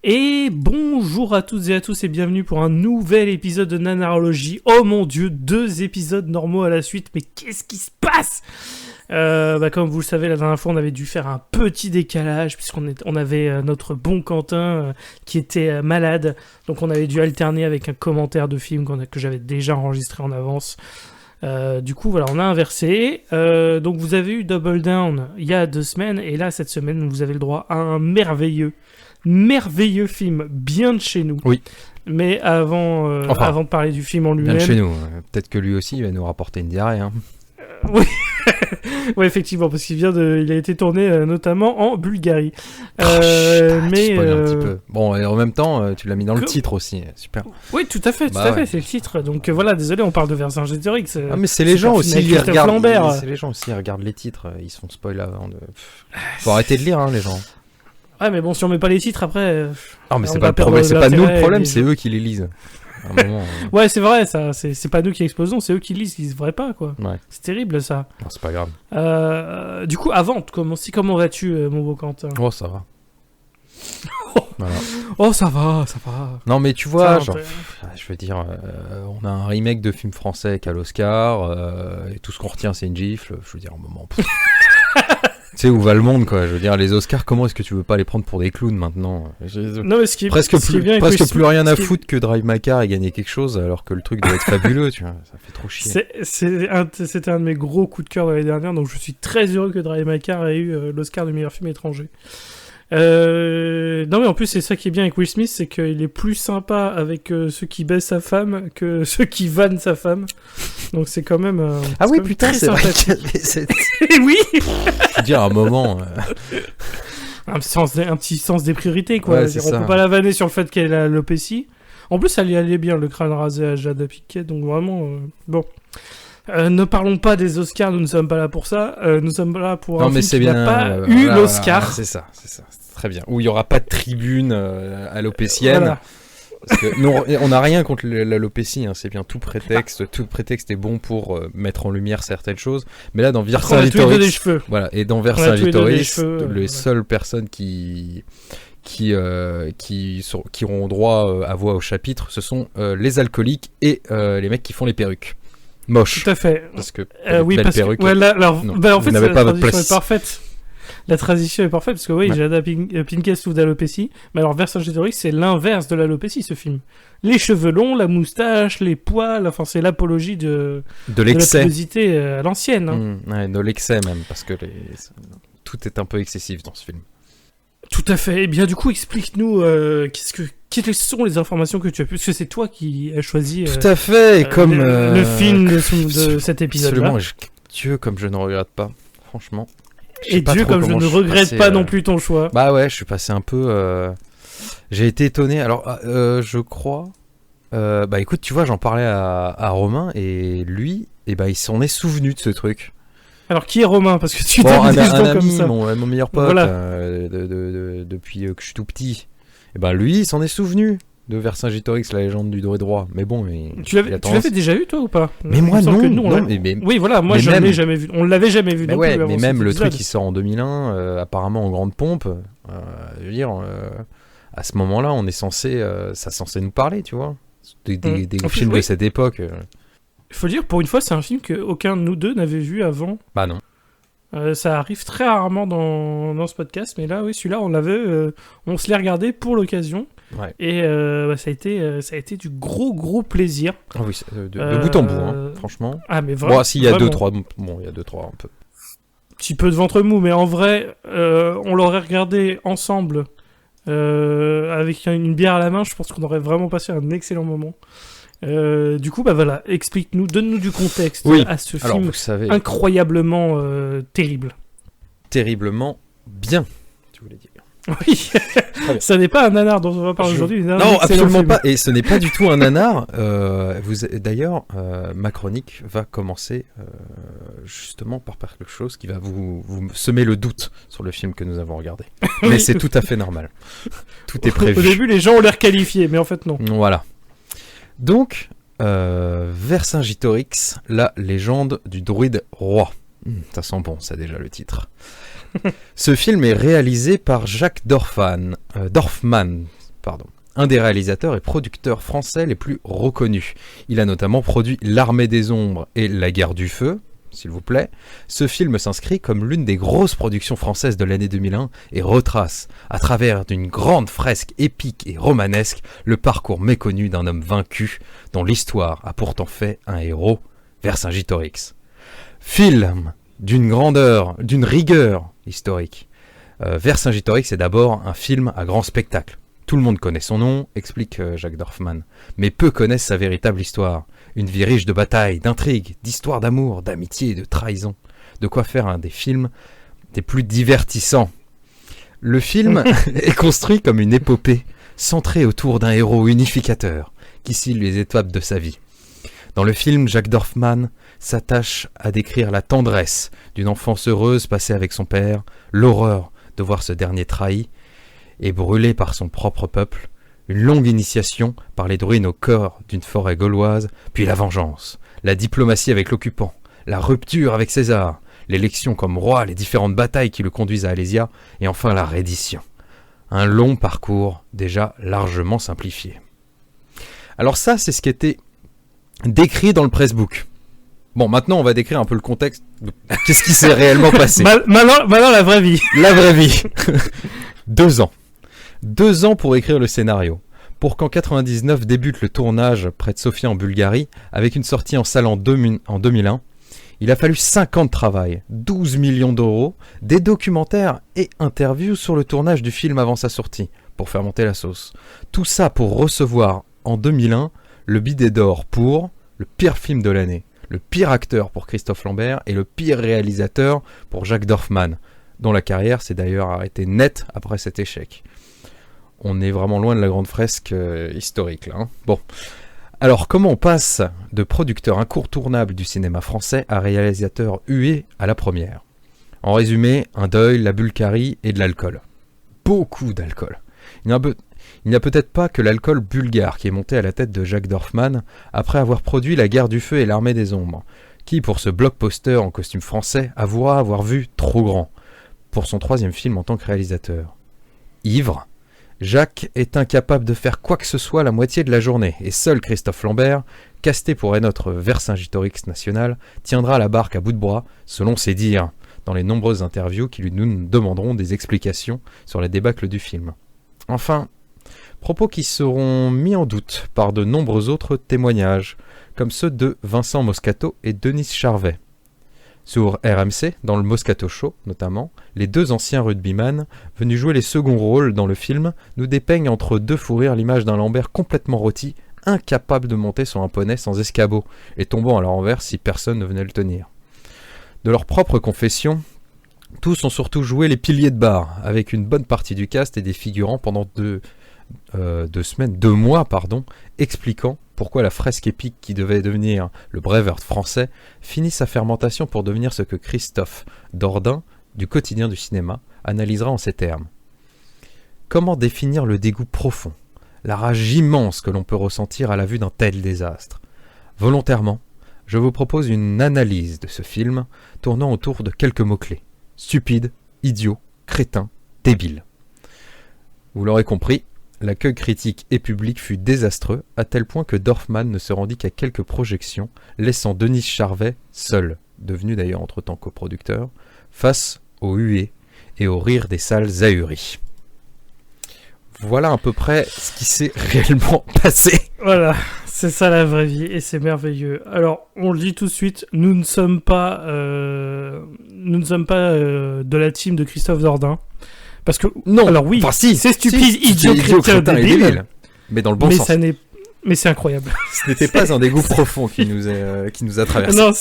Et bonjour à toutes et à tous et bienvenue pour un nouvel épisode de Nanarologie. Oh mon dieu, 2 épisodes normaux à la suite, mais qu'est-ce qui se passe ? Comme vous le savez, la dernière fois on avait dû faire un petit décalage puisqu'on avait notre bon Quentin qui était malade, donc on avait dû alterner avec un commentaire de film que j'avais déjà enregistré en avance. Du coup voilà, on a inversé. Donc vous avez eu Double Down il y a 2 semaines et là cette semaine vous avez le droit à un merveilleux film bien de chez nous. Oui. Mais avant de parler du film en lui-même... Bien de chez nous. Peut-être que lui aussi, il va nous rapporter une diarrhée. Hein. Oui. Ouais, effectivement, parce qu'il il a été tourné notamment en Bulgarie. Mais tu un petit peu. Bon, et en même temps, tu l'as mis dans le titre aussi. Super. Oui, tout à fait, c'est le titre. Donc voilà, désolé, on parle de Vercingétorix. Ah, mais c'est les gens aussi, ils regardent. C'est les gens aussi, ils regardent les titres. Ils se font spoil avant de. Faut arrêter de lire, hein, les gens. Ouais, mais bon, si on met pas les titres après. Non, mais c'est pas le problème, c'est pas nous le problème, c'est eux qui les lisent. À un moment, Ouais, c'est vrai, ça. C'est pas nous qui explosons, c'est eux qui lisent, qui se devraient pas, quoi. Ouais. C'est terrible, ça. Non, c'est pas grave. Du coup, avant de commencer, comment vas-tu, mon beau Quentin ? Oh, ça va. Voilà. Oh, ça va. Non, mais tu vois, ça, je veux dire, on a un remake de film français qui a l'Oscar, et tout ce qu'on retient, c'est une gifle. Je veux dire, un moment. Tu sais où va le monde, quoi. Je veux dire, les Oscars, comment est-ce que tu veux pas les prendre pour des clowns maintenant ? Non, mais presque plus rien à foutre que Drive My Car et gagner quelque chose, alors que le truc doit être fabuleux, tu vois. Ça fait trop chier. C'était un de mes gros coups de cœur de l'année dernière, donc je suis très heureux que Drive My Car ait eu l'Oscar du meilleur film étranger. Non mais en plus c'est ça qui est bien avec Will Smith, c'est qu'il est plus sympa avec ceux qui baissent sa femme que ceux qui vannent sa femme. Donc c'est quand même ah oui putain c'est vrai qu'il oui. Je veux dire à un moment un petit sens des priorités quoi. Ouais, on peut pas la vanner sur le fait qu'elle a l'alopécie. En plus elle y allait bien, le crâne rasé à Jada Pinkett, donc vraiment bon. Ne parlons pas des Oscars, nous ne sommes pas là pour ça. Nous sommes là pour un film qui n'a pas eu l'Oscar. Voilà, c'est ça, c'est très bien. Où il n'y aura pas de tribune alopécienne. Voilà. Parce que nous, on n'a rien contre l'alopécie, hein, c'est bien tout prétexte est bon pour mettre en lumière certaines choses. Mais là, dans Vercingétorix, voilà, et dans Vercingétorix, les seules personnes qui auront droit à voix au chapitre, ce sont les alcooliques et les mecs qui font les perruques. Moche. Tout à fait. Parce que oui, parce perruque, que en fait, la transition est parfaite. La transition est parfaite parce que oui, Jada Pinkett souffre d'alopécie, mais alors Vercingétorix, c'est l'inverse de l'alopécie, ce film. Les cheveux longs, la moustache, les poils, enfin c'est l'apologie de l'excès, de la pilosité à l'ancienne. Hein. Ouais, de l'excès même, parce que tout est un peu excessif dans ce film. Tout à fait. Eh bien, du coup, explique-nous quelles sont les informations que tu as pu... Parce que c'est toi qui as choisi... Tout à fait, comme... Le film de cet épisode-là. Absolument. Dieu, comme je ne regrette pas, franchement. Et Dieu, comme je ne regrette pas non plus ton choix. Bah ouais, je suis passé un peu... J'ai été étonné. Alors, je crois... écoute, tu vois, j'en parlais à Romain, et lui, il s'en est souvenu de ce truc. Alors, qui est Romain ? Parce que tu un des gens ami, comme ça. Mon meilleur pote, voilà. depuis que je suis tout petit. Et lui, il s'en est souvenu de Vercingétorix, la légende du doré droit. Mais bon, tu l'avais déjà vu, toi, ou pas ? Mais moi, non. Oui, voilà, moi, je l'avais jamais vu. On l'avait jamais vu non plus. Mais même le truc qui sort en 2001, apparemment en grande pompe, je veux dire, à ce moment-là, on est censé... ça censé nous parler, tu vois. Des films de cette époque... Il faut dire, pour une fois, c'est un film qu'aucun de nous deux n'avait vu avant. Bah non. Ça arrive très rarement dans ce podcast, mais là, oui, celui-là, on se l'est regardé pour l'occasion. Ouais. Et ça a été du gros plaisir. Ah oui, de bout en bout, hein, franchement. Ah, mais vraiment. Bon, s'il y a 2-3, bon, il y a 2-3 un peu. Petit peu de ventre mou, mais en vrai, on l'aurait regardé ensemble avec une bière à la main. Je pense qu'on aurait vraiment passé un excellent moment. Du coup, voilà, explique-nous, donne-nous du contexte à ce film vous savez, incroyablement terrible. Terriblement bien, tu voulais dire. Oui, ça n'est pas un nanar dont on va parler aujourd'hui. Non, absolument pas, et ce n'est pas du tout un nanar. D'ailleurs, ma chronique va commencer justement par quelque chose qui va vous semer le doute sur le film que nous avons regardé. Mais c'est tout à fait normal. Tout est prévu. Au début, les gens ont l'air qualifiés, mais en fait, non. Voilà. Donc, Vercingétorix, la légende du druide roi. Ça sent bon, ça déjà le titre. Ce film est réalisé par Jacques Dorfman, Un des réalisateurs et producteurs français les plus reconnus. Il a notamment produit L'Armée des Ombres et La Guerre du Feu, s'il vous plaît. Ce film s'inscrit comme l'une des grosses productions françaises de l'année 2001 et retrace, à travers d'une grande fresque épique et romanesque, le parcours méconnu d'un homme vaincu, dont l'histoire a pourtant fait un héros, Vercingétorix. Film d'une grandeur, d'une rigueur historique. Vercingétorix est d'abord un film à grand spectacle. Tout le monde connaît son nom, explique Jacques Dorfman, mais peu connaissent sa véritable histoire. Une vie riche de batailles, d'intrigues, d'histoires d'amour, d'amitié et de trahison. De quoi faire un des films des plus divertissants. Le film est construit comme une épopée, centrée autour d'un héros unificateur, qui signe les étapes de sa vie. Dans le film, Jacques Dorfman s'attache à décrire la tendresse d'une enfance heureuse passée avec son père, l'horreur de voir ce dernier trahi et brûlé par son propre peuple, une longue initiation par les druides au cœur d'une forêt gauloise, puis la vengeance, la diplomatie avec l'occupant, la rupture avec César, l'élection comme roi, les différentes batailles qui le conduisent à Alésia, et enfin la reddition. Un long parcours déjà largement simplifié. Alors ça, c'est ce qui était décrit dans le pressbook. Bon, maintenant, on va décrire un peu le contexte. Qu'est-ce qui s'est réellement passé ? Maintenant, la vraie vie. La vraie vie. 2 ans. 2 ans pour écrire le scénario. Pour qu'en 99 débute le tournage près de Sofia en Bulgarie, avec une sortie en salle en 2001, il a fallu 5 ans de travail, 12 millions d'euros, des documentaires et interviews sur le tournage du film avant sa sortie, pour faire monter la sauce. Tout ça pour recevoir, en 2001, le Bidet d'Or pour le pire film de l'année, le pire acteur pour Christophe Lambert et le pire réalisateur pour Jacques Dorfman, dont la carrière s'est d'ailleurs arrêtée net après cet échec. On est vraiment loin de la grande fresque historique là. Hein. Bon, alors comment on passe de producteur incontournable du cinéma français à réalisateur hué à la première ? En résumé, un deuil, la Bulgarie et de l'alcool. Beaucoup d'alcool. Il n'y a peut-être pas que l'alcool bulgare qui est monté à la tête de Jacques Dorfman après avoir produit La Guerre du Feu et L'Armée des Ombres, qui pour ce blockbuster en costume français avouera avoir vu trop grand pour son 3e film en tant que réalisateur. Ivre, Jacques est incapable de faire quoi que ce soit la moitié de la journée, et seul Christophe Lambert, casté pour être notre Vercingétorix national, tiendra la barque à bout de bras, selon ses dires, dans les nombreuses interviews qui nous demanderont des explications sur la débâcle du film. Enfin, propos qui seront mis en doute par de nombreux autres témoignages, comme ceux de Vincent Moscato et Denis Charvet. Sur RMC, dans le Moscato Show notamment, les 2 anciens rugbyman, venus jouer les seconds rôles dans le film, nous dépeignent entre 2 fous rires l'image d'un Lambert complètement rôti, incapable de monter sur un poney sans escabeau, et tombant à leur envers si personne ne venait le tenir. De leur propre confession, tous ont surtout joué les piliers de bar, avec une bonne partie du cast et des figurants pendant 2 mois, expliquant pourquoi la fresque épique qui devait devenir le Braveheart français finit sa fermentation pour devenir ce que Christophe Dordain, du quotidien du cinéma, analysera en ces termes. Comment définir le dégoût profond, la rage immense que l'on peut ressentir à la vue d'un tel désastre ? Volontairement, je vous propose une analyse de ce film tournant autour de quelques mots-clés. Stupide, idiot, crétin, débile. Vous l'aurez compris, l'accueil critique et public fut désastreux, à tel point que Dorfman ne se rendit qu'à quelques projections, laissant Denis Charvet seul, devenu d'ailleurs entre-temps coproducteur, face aux huées et aux rires des salles ahuries. Voilà à peu près ce qui s'est réellement passé. Voilà, c'est ça la vraie vie et c'est merveilleux. Alors, on le dit tout de suite, nous ne sommes pas de la team de Christophe Dordain. Parce que, non, alors oui, enfin, si, c'est stupide, idiot, crétin, débile. Mais dans le bon sens. Mais c'est incroyable. Ce n'était pas un dégoût profond qui nous a traversé. Non,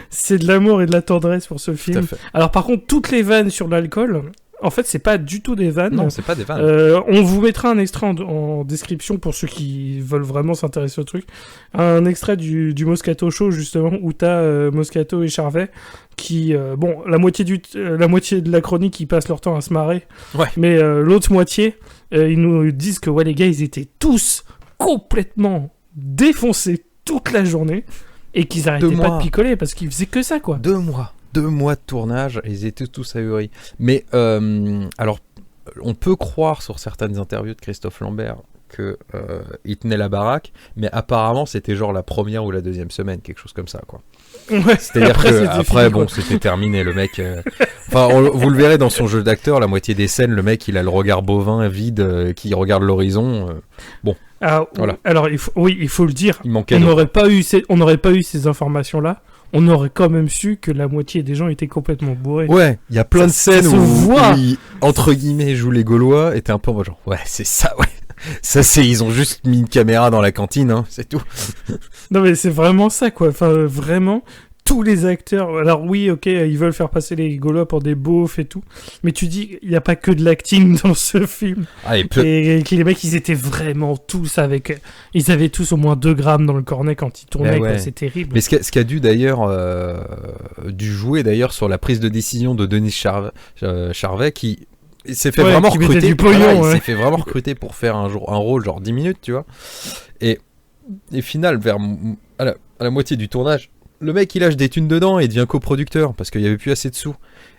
c'est de l'amour et de la tendresse pour ce film. Alors par contre, toutes les vannes sur l'alcool, en fait, c'est pas du tout des vannes. Non, c'est pas des vannes. On vous mettra un extrait en description pour ceux qui veulent vraiment s'intéresser au truc. Un extrait du Moscato Show, justement, où t'as Moscato et Charvet qui, la moitié de la chronique, ils passent leur temps à se marrer. Ouais. Mais l'autre moitié, ils nous disent que les gars, ils étaient tous complètement défoncés toute la journée et qu'ils arrêtaient pas de picoler parce qu'ils faisaient que ça, quoi. 2 mois. 2 mois de tournage, ils étaient tous ahuris. Mais alors, on peut croire sur certaines interviews de Christophe Lambert que il tenait la baraque, mais apparemment c'était genre la première ou la deuxième semaine, quelque chose comme ça, quoi. Ouais, C'est-à-dire après, bon, c'était terminé, le mec. Enfin, vous le verrez dans son jeu d'acteur, la moitié des scènes, le mec, il a le regard bovin, vide, qui regarde l'horizon. Bon. Voilà. Alors, il faut le dire. Il manquait. On n'aurait pas eu ces informations-là. On aurait quand même su que la moitié des gens étaient complètement bourrés. Ouais, il y a plein de scènes où ils, entre guillemets, jouent les Gaulois, et t'es un peu genre, ouais, c'est ça, ouais. Ça, ils ont juste mis une caméra dans la cantine, hein, c'est tout. Non, mais c'est vraiment ça, quoi. Enfin, vraiment, tous les acteurs. Alors, oui, ok, ils veulent faire passer les Gaulois pour des beaufs et tout. Mais tu dis, il n'y a pas que de l'acting dans ce film. Ah, et que les mecs, ils étaient vraiment tous avec. Ils avaient tous au moins 2 grammes dans le cornet quand ils tournaient, quoi. C'est terrible. Mais ce qui a dû d'ailleurs. Dû jouer d'ailleurs sur la prise de décision de Denis Charvet qui. Il s'est fait vraiment recruter. Il s'est fait vraiment recruter pour faire un rôle genre 10 minutes, tu vois. Et final, à la moitié du tournage, le mec il lâche des thunes dedans et devient coproducteur parce qu'il n'y avait plus assez de sous.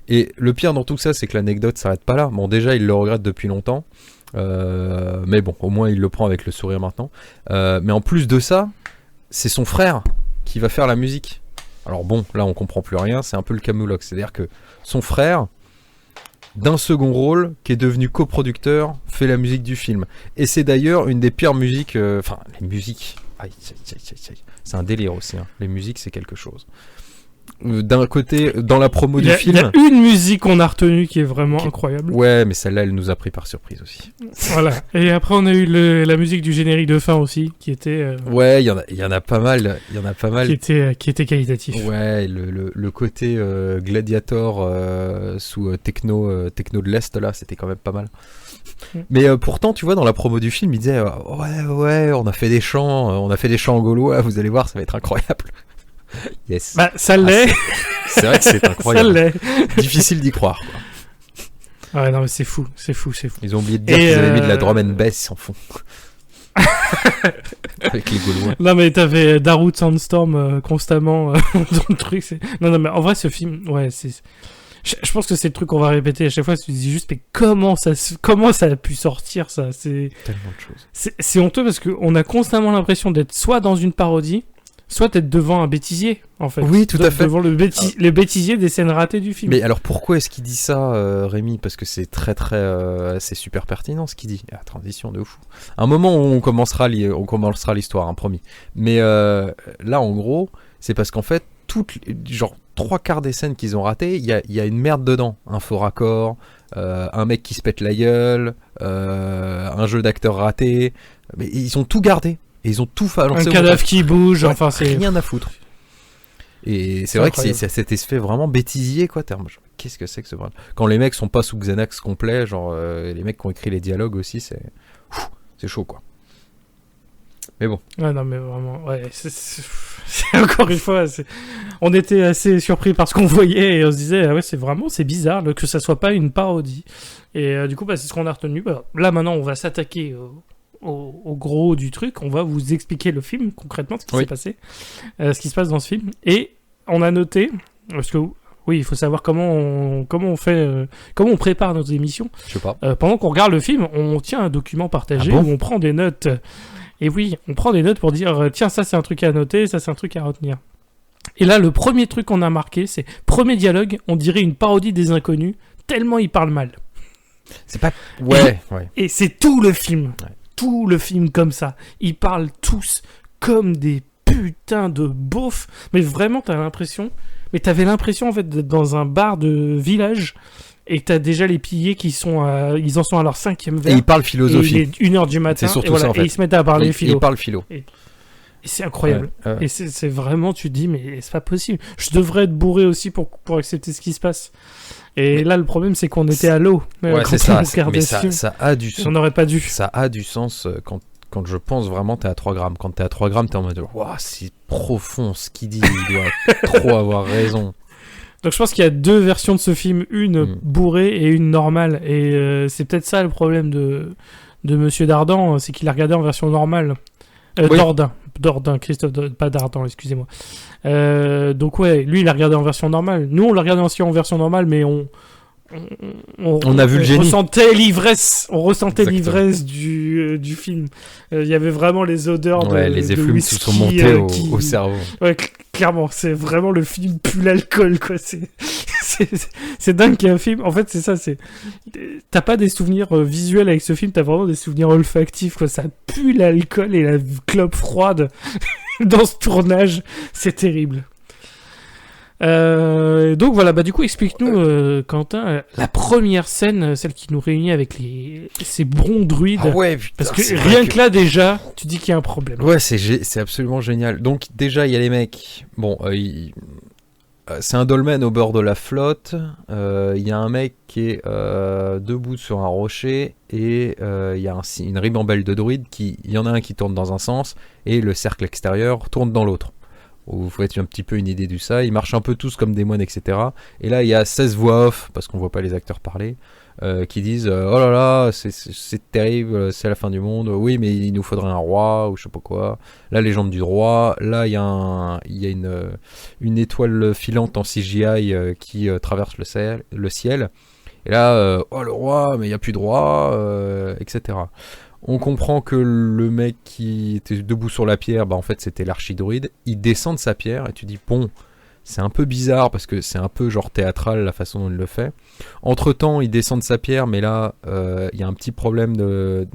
Et le pire dans tout ça, c'est que l'anecdote s'arrête pas là. Bon, déjà, il le regrette depuis longtemps. Mais bon, au moins il le prend avec le sourire maintenant. Mais en plus de ça, c'est son frère qui va faire la musique. Alors bon, là on comprend plus rien, c'est un peu le camoulox. C'est-à-dire que son frère, d'un second rôle, qui est devenu coproducteur, fait la musique du film. Et c'est d'ailleurs une des pires musiques... Enfin, les musiques... Aïe, c'est un délire aussi. Hein. Les musiques, c'est quelque chose. D'un côté, dans la promo du film... Il y a une musique qu'on a retenue qui est vraiment incroyable. Ouais, mais celle-là, elle nous a pris par surprise aussi. Voilà. Et après, on a eu la musique du générique de fin aussi, qui était... Ouais, il y en a pas mal. Qui était qualitatif. Ouais, le côté Gladiator sous techno de l'Est, là, c'était quand même pas mal. Mais pourtant, tu vois, dans la promo du film, il disait ouais, on a fait des chants en gaulois, vous allez voir, ça va être incroyable. Yes. Bah, ça l'est. C'est vrai que c'est incroyable. Ça l'est. Difficile d'y croire, quoi. Ouais, non, mais c'est fou. Ils ont oublié de dire qu'ils avaient mis de la drum and bass, ils s'en font. Avec les Gaulois. Non, mais t'avais Darude Sandstorm constamment dans le truc. Non, mais en vrai, ce film, ouais, c'est... Je pense que c'est le truc qu'on va répéter à chaque fois. Tu te dis juste, mais comment ça a pu sortir, ça? C'est tellement de choses. C'est honteux parce qu'on a constamment l'impression d'être soit dans une parodie, soit d'être devant un bêtisier, en fait. Oui, tout à fait. Devant le bêtisier des scènes ratées du film. Mais alors pourquoi est-ce qu'il dit ça, Rémi? Parce que c'est c'est super pertinent ce qu'il dit. Ah, transition de fou. À un moment où on commencera l'histoire, hein, promis. Mais là, en gros, c'est parce qu'en fait, genre 3/4 des scènes qu'ils ont ratées, il y a une merde dedans. Un faux raccord, un mec qui se pète la gueule, un jeu d'acteur raté. Mais ils ont tout gardé. Et ils ont tout fait. Un cadavre qui bouge, ouais, enfin c'est... Rien à foutre. Et c'est vrai incroyable. Que c'est cet effet vraiment bêtisier, quoi. Qu'est-ce que c'est que ce bordel? Quand les mecs sont pas sous Xanax complet, genre les mecs qui ont écrit les dialogues aussi, c'est chaud, quoi. Mais bon. Ouais, non, mais vraiment, ouais, c'est encore une fois, on était assez surpris par ce qu'on voyait et on se disait, ah ouais, c'est bizarre que ça soit pas une parodie. Et du coup, c'est ce qu'on a retenu. Là, maintenant, on va s'attaquer au gros du truc. On va vous expliquer le film, concrètement, ce qui s'est passé, ce qui se passe dans ce film. Et on a noté, parce que oui, il faut savoir comment on prépare nos émissions. Je sais pas. Pendant qu'on regarde le film, on tient un document partagé où on prend des notes. Et oui, on prend des notes pour dire tiens, ça c'est un truc à noter, ça c'est un truc à retenir. Et là, le premier truc qu'on a marqué, c'est premier dialogue, on dirait une parodie des Inconnus, tellement ils parlent mal. C'est pas... Ouais. Et c'est tout le film. Ouais. Tout le film comme ça. Ils parlent tous comme des putains de beaufs. Mais vraiment, t'avais l'impression en fait d'être dans un bar de village et t'as déjà les piliers qui sont ils en sont à leur 5e verre. Et ils parlent philosophie. Et il est 1h du matin. C'est surtout ça, en fait. Et ils se mettent à parler philo. Ils parlent philo. Et c'est incroyable. Et c'est vraiment, tu te dis, mais c'est pas possible. Je devrais être bourré aussi pour accepter ce qui se passe. Et là, le problème, c'est qu'on était à l'eau. Ouais, c'est ça. Mais ça a du sens. On n'aurait pas dû. Ça a du sens quand je pense vraiment t'es à 3 grammes. Quand t'es à 3 grammes, t'es en mode, waouh, c'est profond ce qu'il dit. Il doit trop avoir raison. Donc je pense qu'il y a 2 versions de ce film, une bourrée et une normale. Et c'est peut-être ça le problème de Monsieur Dardan, c'est qu'il a regardé en version normale. Oui. Dordain, Christophe, pas Dardan, excusez-moi. Donc ouais, lui il a regardé en version normale. Nous on l'a regardé aussi en version normale, mais On a vu le génie. On ressentait l'ivresse du film. Il y avait vraiment les odeurs les effluves whisky, qui sont montés au cerveau. Ouais, clairement, c'est vraiment le film pue l'alcool, quoi. C'est dingue qu'il y ait un film. En fait, c'est ça. T'as pas des souvenirs visuels avec ce film, t'as vraiment des souvenirs olfactifs, quoi. Ça pue l'alcool et la clope froide dans ce tournage. C'est terrible. Donc voilà, du coup, explique-nous, Quentin, la première scène, celle qui nous réunit avec ces bons druides. Ah ouais, putain, parce que rien que là, déjà, tu dis qu'il y a un problème. Ouais, c'est absolument génial. Donc, déjà, il y a les mecs. Bon, c'est un dolmen au bord de la flotte. Il y a un mec qui est debout sur un rocher. Et il y a une ribambelle de druides. Il y en a un qui tourne dans un sens. Et le cercle extérieur tourne dans l'autre. Vous faites un petit peu une idée de ça. Ils marchent un peu tous comme des moines, etc. Et là, il y a 16 voix off, parce qu'on voit pas les acteurs parler, qui disent oh là là, c'est terrible, c'est la fin du monde. Oui, mais il nous faudrait un roi, ou je sais pas quoi. La légende du roi. Là, il y a une étoile filante en CGI qui traverse le ciel. Et là, oh le roi, mais il n'y a plus de roi, etc. On comprend que le mec qui était debout sur la pierre, en fait c'était l'archidruide. Il descend de sa pierre et tu dis bon, c'est un peu bizarre parce que c'est un peu genre théâtral la façon dont il le fait. Entre temps, il descend de sa pierre, mais là il y a un petit problème de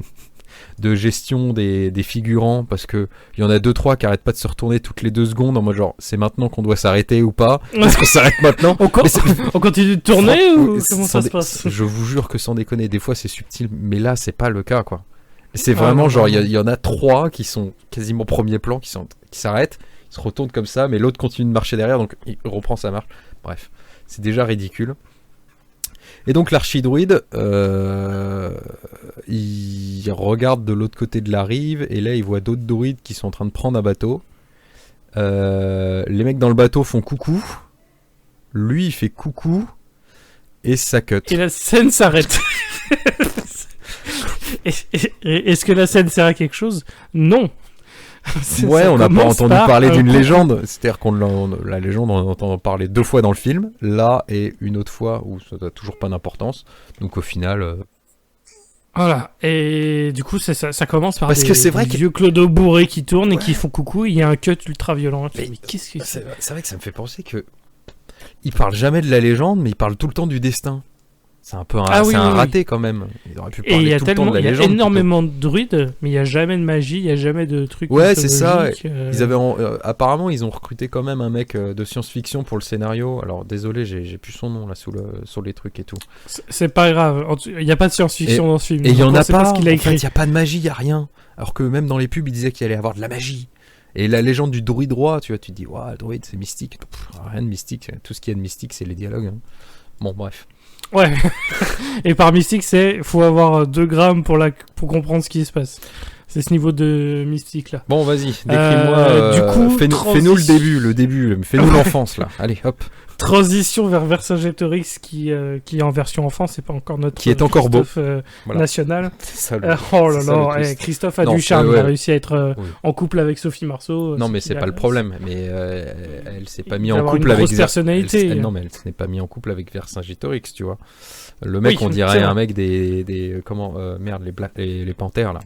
gestion des figurants parce que il y en a 2-3 qui arrêtent pas de se retourner toutes les 2 secondes en mode genre c'est maintenant qu'on doit s'arrêter ou pas. Est-ce qu'on s'arrête maintenant? On continue de tourner ou comment ça se passe? Je vous jure que sans déconner, des fois c'est subtil, mais là c'est pas le cas quoi. C'est vraiment genre, il y en a 3 qui sont quasiment premier plan, qui s'arrêtent, ils se retournent comme ça, mais l'autre continue de marcher derrière, donc il reprend sa marche. Bref, c'est déjà ridicule. Et donc l'archidruide, il regarde de l'autre côté de la rive, et là il voit d'autres druides qui sont en train de prendre un bateau. Les mecs dans le bateau font coucou, lui il fait coucou, et ça cut. Et la scène s'arrête. Est-ce que la scène sert à quelque chose? Non. Ouais, on n'a pas entendu parler d'une légende. C'est-à-dire la légende, on entend parler 2 fois dans le film. Là, et une autre fois où ça n'a toujours pas d'importance. Donc au final... Voilà. Et du coup, ça commence par parce que c'est vrai vieux clodos bourrés qui tournent et qui font coucou. Il y a un cut ultra violent. Mais qu'est-ce que c'est? C'est vrai que ça me fait penser que... Il parle jamais de la légende, mais il parle tout le temps du destin. C'est un peu un raté quand même. Il aurait pu parler tout le temps de la légende. Il y a énormément de druides, mais il n'y a jamais de magie, il n'y a jamais de trucs. Ouais, c'est ça. Ils avaient apparemment, ils ont recruté quand même un mec de science-fiction pour le scénario. Alors désolé, j'ai plus son nom là sur les trucs et tout. C'est pas grave. Il n'y a pas de science-fiction dans ce film. Et il y en a pas. Ce qu'il a écrit. En fait, il n'y a pas de magie, il n'y a rien. Alors que même dans les pubs, il disait qu'il allait avoir de la magie. Et la légende du druide roi, tu vois, tu te dis, le druide c'est mystique. Rien de mystique. Tout ce qui est de mystique, c'est les dialogues. Hein. Bon, bref. Ouais. Et par mystique, faut avoir 2 grammes pour comprendre ce qui se passe. C'est ce niveau de mystique là. Bon, vas-y, décris-moi. Du coup, fais-nous le début. Fais-nous l'enfance là. Allez, hop. Transition vers Vercingétorix qui est en version enfant, c'est pas encore notre qui est encore beau national. C'est ça, oh là là, Christophe a du charme, il a réussi à être en couple avec Sophie Marceau. Non mais c'est pas le problème, mais elle s'est pas mise en couple avec personnalité. Non mais elle s'est pas mise en couple avec Vercingétorix, tu vois. Le mec, on dirait un mec des comment les panthères là.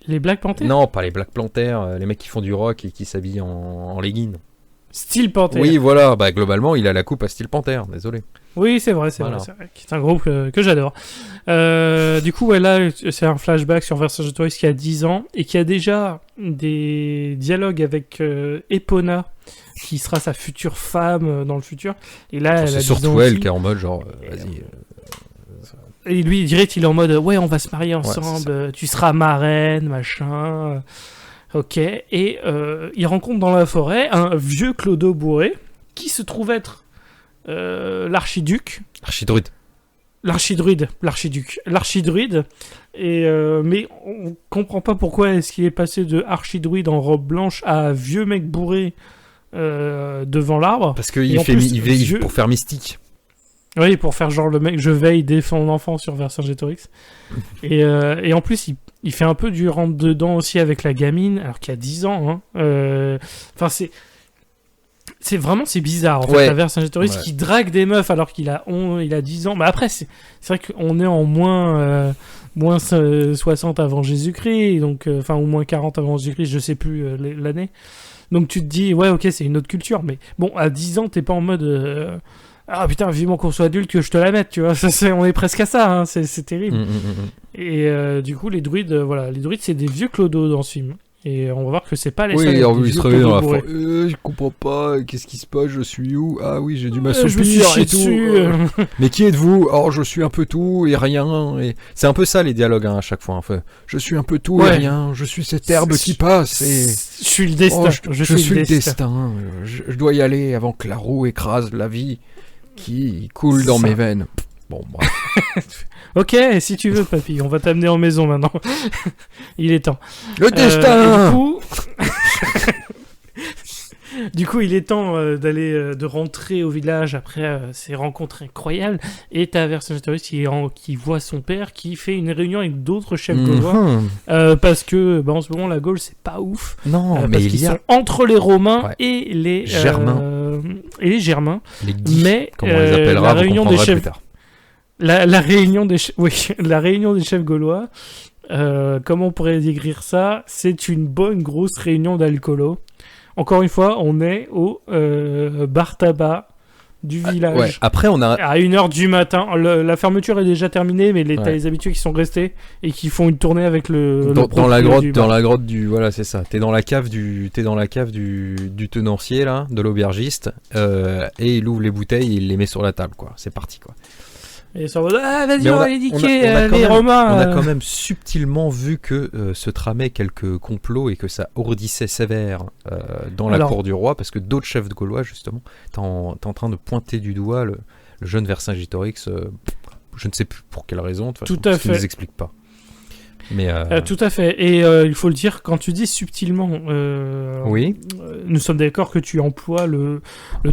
Les Black Panthers? Non, pas les Black Panthers, les mecs qui font du rock et qui s'habillent en leggings. Steel Panther. Oui, voilà, globalement, il a la coupe à Steel Panther, désolé. Oui, c'est vrai, c'est vrai, c'est un groupe que j'adore. Du coup, là, c'est un flashback sur Vercingétorix qui a 10 ans et qui a déjà des dialogues avec Epona, qui sera sa future femme dans le futur. Et là, c'est surtout elle qui est en mode genre, vas-y. Et lui, il est en mode, ouais, on va se marier ensemble, tu seras marraine, machin... Ok, et il rencontre dans la forêt un vieux clodo bourré qui se trouve être l'archiduc. L'archiduc. Et mais on comprend pas pourquoi est-ce qu'il est passé de archidruide en robe blanche à vieux mec bourré devant l'arbre. Parce qu'il veille pour faire mystique. Oui, pour faire genre le mec, je veille, défends l'enfant sur Vercingétorix. Et en plus, il fait un peu du rentre-dedans aussi avec la gamine, alors qu'il a 10 ans. Enfin, c'est bizarre en fait. Ouais. La Vercingétorix qui drague des meufs alors qu'il a 10 ans. Mais après, c'est vrai qu'on est en moins 60 avant Jésus-Christ, donc enfin ou moins 40 avant Jésus-Christ, je sais plus l'année. Donc tu te dis ouais, ok, c'est une autre culture, mais bon, à 10 ans, t'es pas en mode ah putain, vivement qu'on soit adulte que je te la mette, tu vois. On est presque à ça, hein, c'est terrible. Et du coup, les druides, c'est des vieux clodos dans ce film. Et on va voir que c'est pas les seuls. Oui, alors des il se vieux réveille dans clodos la bourrés. fin. Je comprends pas, qu'est-ce qui se passe, je suis où? Ah oui, j'ai dû Je me suis m'assoupir chié et tout. dessus. Mais qui êtes-vous? Oh, je suis un peu tout et rien. Et... C'est un peu ça les dialogues hein, à chaque fois. Enfin, je suis un peu tout et rien. Je suis cette herbe qui passe et... Je suis le destin. Oh, je suis le destin. Je dois y aller avant que la roue écrase la vie qui coule dans mes veines. Bon, bref. Ok, si tu veux, papy, on va t'amener en maison maintenant. Il est temps. Le destin. Du coup, il est temps de rentrer au village après ces rencontres incroyables. Et t'as Vercingétorix qui voit son père, qui fait une réunion avec d'autres chefs gaulois. Parce que, en ce moment, la Gaule, c'est pas ouf. Non, mais parce qu'ils sont entre les Romains et les Germains. Les Germains. Les Guy, mais comme on les appellera, la réunion des chefs... plus tard. La réunion des la réunion des chefs gaulois, comment on pourrait décrire ça? C'est une bonne grosse réunion d'alcoolos. Encore une fois, on est au bar tabac du village. Ouais. Après, on a... À 1h du matin. La fermeture est déjà terminée, mais t'as les habitués qui sont restés et qui font une tournée avec dans la grotte du... Voilà, c'est ça. T'es dans la cave du tenancier, là, de l'aubergiste, et il ouvre les bouteilles et il les met sur la table, quoi. C'est parti, quoi. Et ça va, vas-y, on va les niquer, les Romains. On a quand même subtilement vu que se tramaient quelques complots et que ça ourdissait sévère dans la cour du roi, parce que d'autres chefs de gaulois, justement, t'es en train de pointer du doigt le jeune Vercingétorix, je ne sais plus pour quelle raison, de toute façon, parce qu'ils ne les expliquent pas. Mais tout à fait. Et il faut le dire, quand tu dis subtilement, oui. Nous sommes d'accord que tu emploies le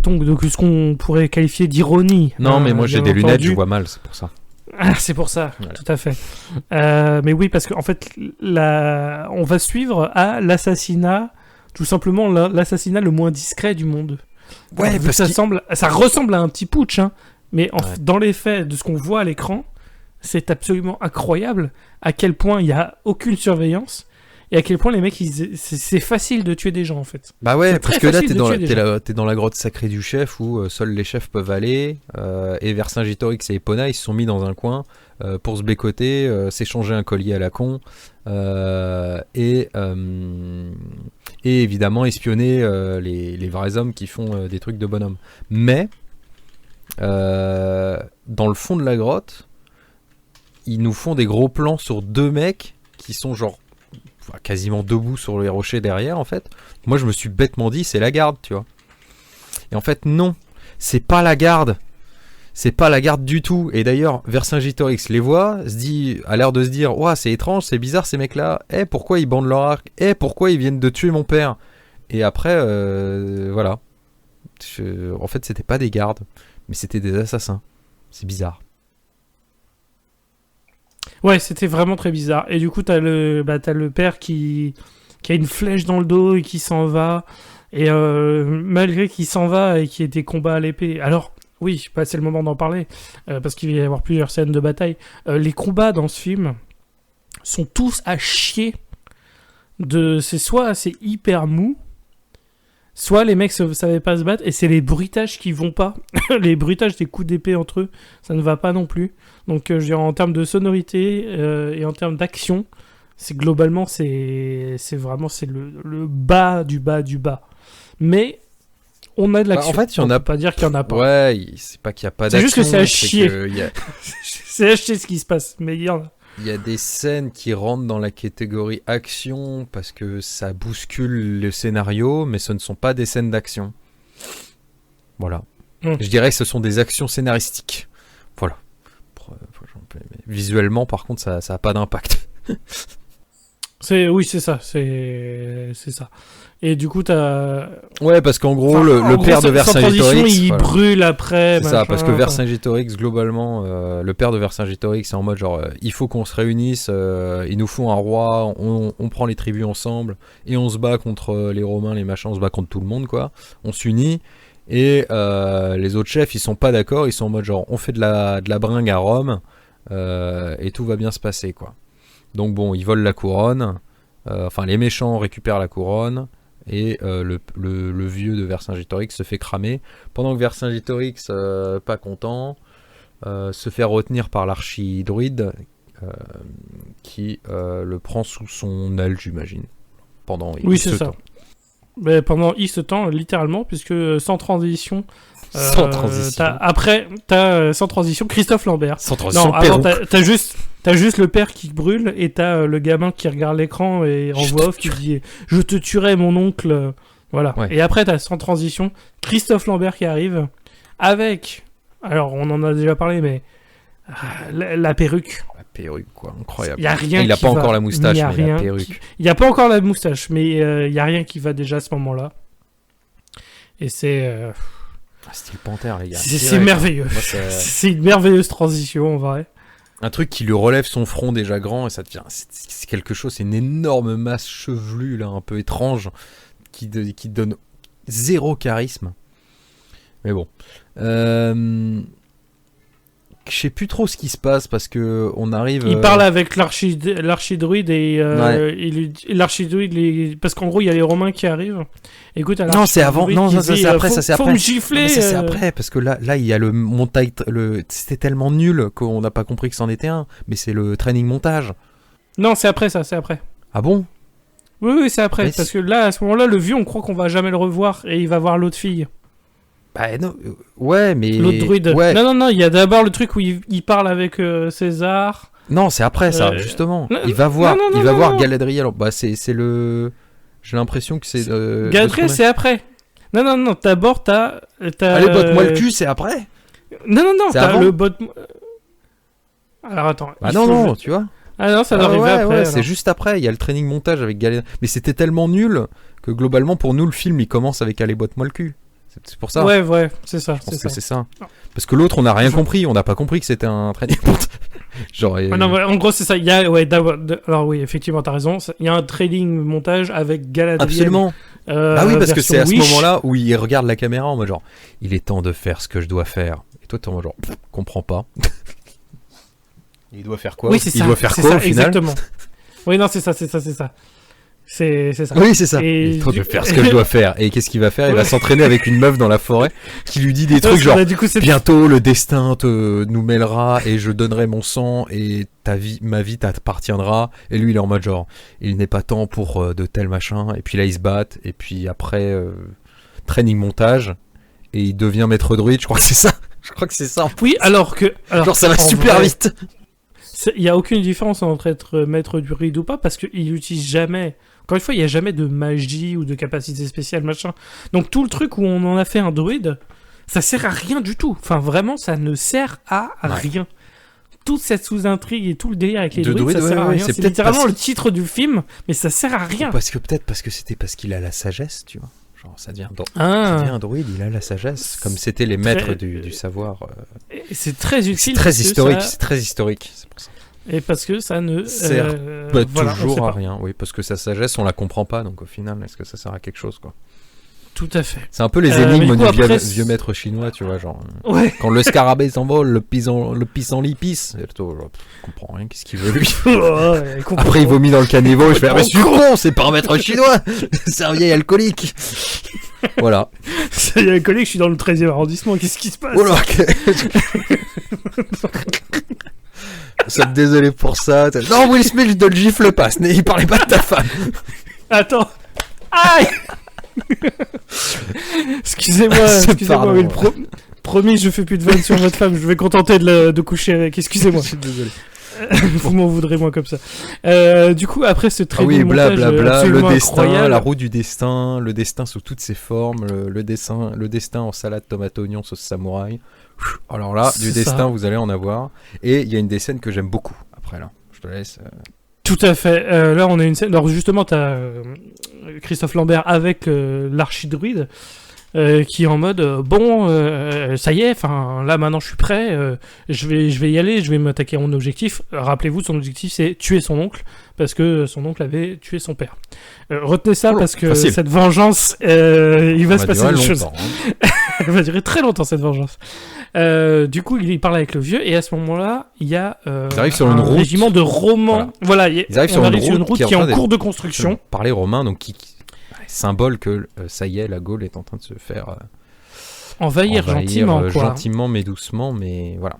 ton de ce qu'on pourrait qualifier d'ironie. Non, mais moi j'ai des lunettes, je vois mal, c'est pour ça. Ah, c'est pour ça, voilà. Tout à fait. Mais oui, parce qu'en fait, on va suivre à l'assassinat, tout simplement l'assassinat le moins discret du monde. Ouais, alors, parce que ça ressemble à un petit putsch, hein, mais dans les faits, de ce qu'on voit à l'écran, c'est absolument incroyable à quel point il n'y a aucune surveillance et à quel point les mecs, c'est facile de tuer des gens en fait. Bah ouais, parce que là t'es dans la grotte sacrée du chef où seuls les chefs peuvent aller et Vercingétorix et Epona ils se sont mis dans un coin pour se bécoter, s'échanger un collier à la con et évidemment espionner les vrais hommes qui font des trucs de bonhomme. Mais dans le fond de la grotte, ils nous font des gros plans sur deux mecs qui sont genre quasiment debout sur les rochers derrière en fait. Moi je me suis bêtement dit c'est la garde, tu vois. Et en fait non, c'est pas la garde. C'est pas la garde du tout. Et d'ailleurs Vercingétorix les voit, a l'air de se dire ouah c'est étrange, c'est bizarre ces mecs là. Pourquoi ils bandent leur arc? Pourquoi ils viennent de tuer mon père? Et après voilà. En fait c'était pas des gardes, mais c'était des assassins. C'est bizarre. Ouais, c'était vraiment très bizarre. Et du coup, t'as le père qui a une flèche dans le dos et qui s'en va. Et malgré qu'il s'en va et qu'il y ait des combats à l'épée. Alors, oui, c'est le moment d'en parler, parce qu'il va y avoir plusieurs scènes de bataille. Les combats dans ce film sont tous à chier. C'est hyper mou, soit les mecs savaient pas se battre, et c'est les bruitages qui vont pas. Les bruitages des coups d'épée entre eux, ça ne va pas non plus. Donc je dirais en termes de sonorité et en termes d'action, globalement c'est vraiment le bas du bas du bas. Mais on a de l'action. En fait, il y en a pas dire qu'il y en a pas. Ouais, c'est pas qu'il y a pas d'action. C'est juste que c'est à chier. A... c'est à chier ce qui se passe, mais il y en a. Il y a des scènes qui rentrent dans la catégorie action parce que ça bouscule le scénario, mais ce ne sont pas des scènes d'action. Voilà. Je dirais que ce sont des actions scénaristiques. Voilà. Visuellement, par contre, ça n'a pas d'impact. Oui, c'est ça. C'est ça. Et du coup, t'as... Ouais, parce qu'en gros, Enfin, le père de Vercingétorix... il brûle après. C'est ça, parce que Vercingétorix, globalement, le père de Vercingétorix, c'est en mode genre, il faut qu'on se réunisse, il nous faut un roi, on prend les tribus ensemble, et on se bat contre les Romains, les machins, on se bat contre tout le monde, quoi. On s'unit, et les autres chefs, ils sont pas d'accord, ils sont en mode genre, on fait de la bringue à Rome, et tout va bien se passer, quoi. Donc bon, ils volent la couronne, enfin les méchants récupèrent la couronne, et le vieux de Vercingétorix se fait cramer, pendant que Vercingétorix, pas content, se fait retenir par l'archidruide, qui le prend sous son aile, j'imagine, pendant c'est ça. Temps. Mais pendant X temps, littéralement, puisque sans transition... sans transition. T'as sans transition Christophe Lambert. Sans transition. Non, alors t'as juste le père qui brûle et t'as le gamin qui regarde l'écran et en voix off qui dit « Je te tuerai mon oncle ». Voilà. Ouais. Et après t'as sans transition Christophe Lambert qui arrive avec, alors on en a déjà parlé, mais la perruque. La perruque, quoi, incroyable. Y a rien il a pas encore la moustache, mais la perruque. Il y a pas encore la moustache, mais il y a rien qui va déjà à ce moment-là. Et c'est... style Panthère, les gars. C'est merveilleux. Moi, c'est une merveilleuse transition, en vrai. Un truc qui lui relève son front déjà grand, et ça devient... C'est quelque chose, c'est une énorme masse chevelue, là, un peu étrange, qui donne zéro charisme. Mais bon. Je sais plus trop ce qui se passe, parce que on arrive... Il parle avec l'archidruide, et l'archidruide... Parce qu'en gros, il y a les Romains qui arrivent. Écoute, non, c'est avant. Non, ça c'est après. Ça c'est après. Faut me gifler. Ça c'est après, parce que là, il y a le montage. C'était tellement nul qu'on n'a pas compris que c'en était un. Mais c'est le training montage. Non, c'est après ça. C'est après. Ah bon? Oui, c'est après. Parce que là, à ce moment-là, le vieux, on croit qu'on va jamais le revoir et il va voir l'autre fille. Bah non. Ouais, mais. L'autre druide. Ouais. Non. Il y a d'abord le truc où il parle avec César. Non, c'est après ça, justement. Il va voir. Il va voir Galadriel. Bah c'est le. J'ai l'impression que c'est... Galadriel, c'est après. Non. D'abord, t'as... Allez, botte-moi le cul, c'est après. Non, t'as le bot... Alors, attends. Bah non, tu vois. Ah non, ça va arriver après. Ouais, c'est juste après. Il y a le training montage avec Galadriel. Mais c'était tellement nul que, globalement, pour nous, le film, il commence avec Allez, botte-moi le cul. C'est pour ça. Ouais, c'est ça. Je pense que c'est ça. Parce que l'autre, on n'a rien compris. On n'a pas compris que c'était un training montage. Genre, non, en gros, c'est ça. Il y a, alors oui, effectivement, t'as raison. Il y a un trailing montage avec Galadriel. Absolument. Ah oui, parce que c'est à ce moment-là où il regarde la caméra en mode genre, il est temps de faire ce que je dois faire. Et toi, t'es en mode genre, comprends pas. Il doit faire quoi? Oui, c'est ça. Il doit faire quoi au final? Exactement. Oui, non, c'est ça. C'est ça. Oui, c'est ça. Il est temps de faire ce que je dois faire. Et qu'est-ce qu'il va faire? Il va s'entraîner avec une meuf dans la forêt qui lui dit des trucs genre, bientôt le destin nous mêlera et je donnerai mon sang et ma vie t'appartiendra. Et lui, il est en mode genre, il n'est pas temps pour de tels machins. Et puis là, ils se battent. Et puis après, training montage. Et il devient maître druide. Je crois que c'est ça. Oui, alors que... genre, ça va super vite. Il n'y a aucune différence entre être maître druide ou pas, parce qu'il n'utilise jamais... Encore une fois, il n'y a jamais de magie ou de capacité spéciale, machin. Donc tout le truc où on en a fait un druide, ça sert à rien du tout. Enfin, vraiment, ça ne sert à rien. Toute cette sous-intrigue et tout le délire avec les druides, ça sert à rien. C'est littéralement le titre du film, mais ça sert à rien. Parce que c'était parce qu'il a la sagesse, tu vois. Genre, ça devient un druide, il a la sagesse. Comme c'était les maîtres du savoir. Et c'est très utile. C'est très historique, c'est pour ça. Et parce que ça ne sert toujours à rien, oui, parce que sa sagesse, on la comprend pas, donc au final, est-ce que ça sert à quelque chose, quoi? Tout à fait. C'est un peu les énigmes du vieux maître chinois, tu vois, genre. Ouais. Quand le scarabée s'envole, le pissenlit pisse. Je comprends rien, qu'est-ce qu'il veut lui? Après, il vomit dans le caniveau, je fais, mais je suis con, c'est pas un maître chinois, c'est un vieil alcoolique. Voilà. C'est un vieil alcoolique, je suis dans le 13e arrondissement, qu'est-ce qui se passe? Oh là, désolé pour ça. Non, Will Smith, je te le gifle pas. Il parlait pas de ta femme. Attends. Aïe. Excusez-moi, mais promis, je fais plus de vannes sur votre femme. Je vais contenter de coucher avec. Excusez-moi. Je suis désolé. Vous m'en voudrez moins comme ça. Du coup, après ce très beau montage, le destin, incroyable. La roue du destin, le destin sous toutes ses formes, le destin en salade tomate oignon sauce samouraï. Alors là, du destin, vous allez en avoir. Et il y a une des scènes que j'aime beaucoup. Après là, je te laisse. Tout à fait. Là, on a une scène. Alors, justement, t'as Christophe Lambert avec l'archidruide qui est en mode ça y est, enfin là maintenant je suis prêt, je vais y aller, je vais m'attaquer à mon objectif. Rappelez-vous, son objectif c'est tuer son oncle parce que son oncle avait tué son père. Retenez ça parce que facile. cette vengeance, il va se passer des choses. Hein. Elle va durer très longtemps cette vengeance. Du coup, il parle avec le vieux et à ce moment-là, il y a sur une route. régiment de Romans. Voilà, ils arrivent sur une route qui est en cours de construction. Par les Romains, donc qui symbole que ça y est, la Gaule est en train de se faire envahir gentiment, quoi. Gentiment, mais doucement, mais voilà.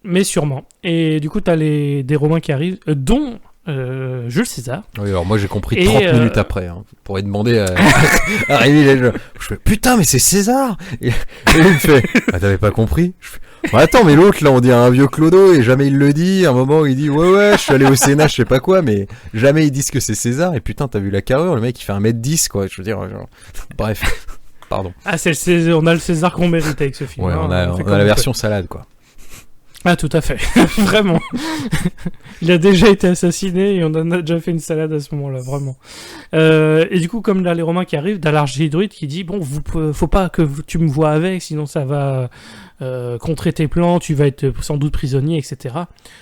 Mais sûrement. Et du coup, t'as des Romains qui arrivent, dont Jules César. Oui, alors moi j'ai compris 30 minutes après. Hein. On pourrait demander à arriver les gens. Je fais putain, mais c'est César. Et il me fait t'avais pas compris? Je fais, attends, mais l'autre là, on dirait un vieux clodo et jamais il le dit. À un moment, il dit ouais, je suis allé au Sénat, je sais pas quoi, mais jamais ils disent que c'est César. Et putain, t'as vu la carrure, le mec il fait 1m10, quoi. Je veux dire, genre... bref, pardon. Ah, on a le César qu'on mérite avec ce film. Ouais, on a la version salade, quoi. Ah, tout à fait, vraiment. Il a déjà été assassiné et on en a déjà fait une salade à ce moment-là, vraiment. Et du coup, comme là, les Romains qui arrivent, t'as l'archidruide qui dit bon, faut pas que tu me vois avec, sinon ça va contrer tes plans, tu vas être sans doute prisonnier, etc.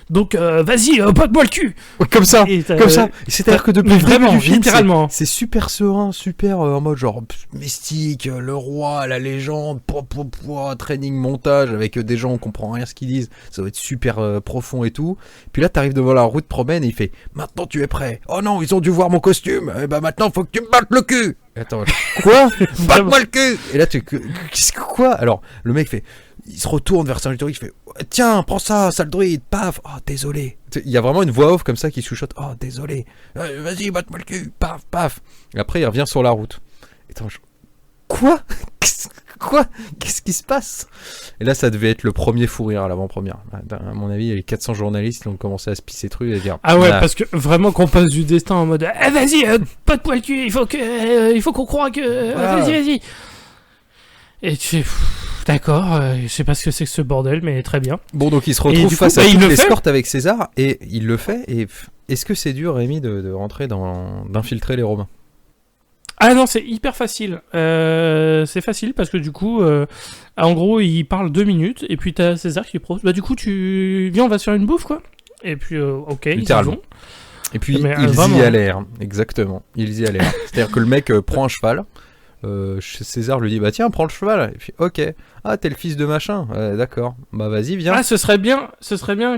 Donc, vas-y, botte-moi le cul. Comme ça, comme ça. C'est-à-dire que depuis le début du film, littéralement, c'est super serein, super en mode genre mystique, le roi, la légende, training, montage avec des gens on comprend rien ce qu'ils disent. Ça va être super profond et tout. Puis là, t'arrives devant la route promène et il fait maintenant tu es prêt. Oh non, ils ont dû voir mon costume. Et bah maintenant, faut que tu me battes le cul. Attends, quoi? Batte-moi le cul. Et là, quoi? Alors, le mec fait. Il se retourne vers Saint-Jutory, il fait tiens, prends ça, sale druide, paf, oh désolé. Il y a vraiment une voix off comme ça qui chuchote, oh désolé, vas-y, batte-moi le cul, paf, paf. Et après, il revient sur la route. Attends, quoi? Quoi? Qu'est-ce qui se passe? Et là, ça devait être le premier fou rire à l'avant-première. À mon avis, il y a les 400 journalistes qui ont commencé à se pisser trucs et à dire ah ouais, parce que vraiment qu'on passe du destin en mode vas-y, batte-moi le cul, il faut qu'on croie que voilà. Vas-y. Et tu fais d'accord, je sais pas ce que c'est que ce bordel, mais très bien. Bon, donc il se retrouve face à toute l'escorte avec César, et il le fait, et est-ce que c'est dur, Rémi, de rentrer d'infiltrer les Romains? Ah non, c'est hyper facile. C'est facile parce que du coup, en gros, il parle 2 minutes, et puis t'as César qui propose, bah du coup, viens, on va se faire une bouffe, quoi. Et puis, ok, littéralement. Et puis, ils y allèrent, exactement. Ils y allèrent. C'est-à-dire que le mec prend un cheval, César lui dit bah tiens, prends le cheval, et puis ok, ah t'es le fils de machin, d'accord, bah vas-y viens. Ah ce serait bien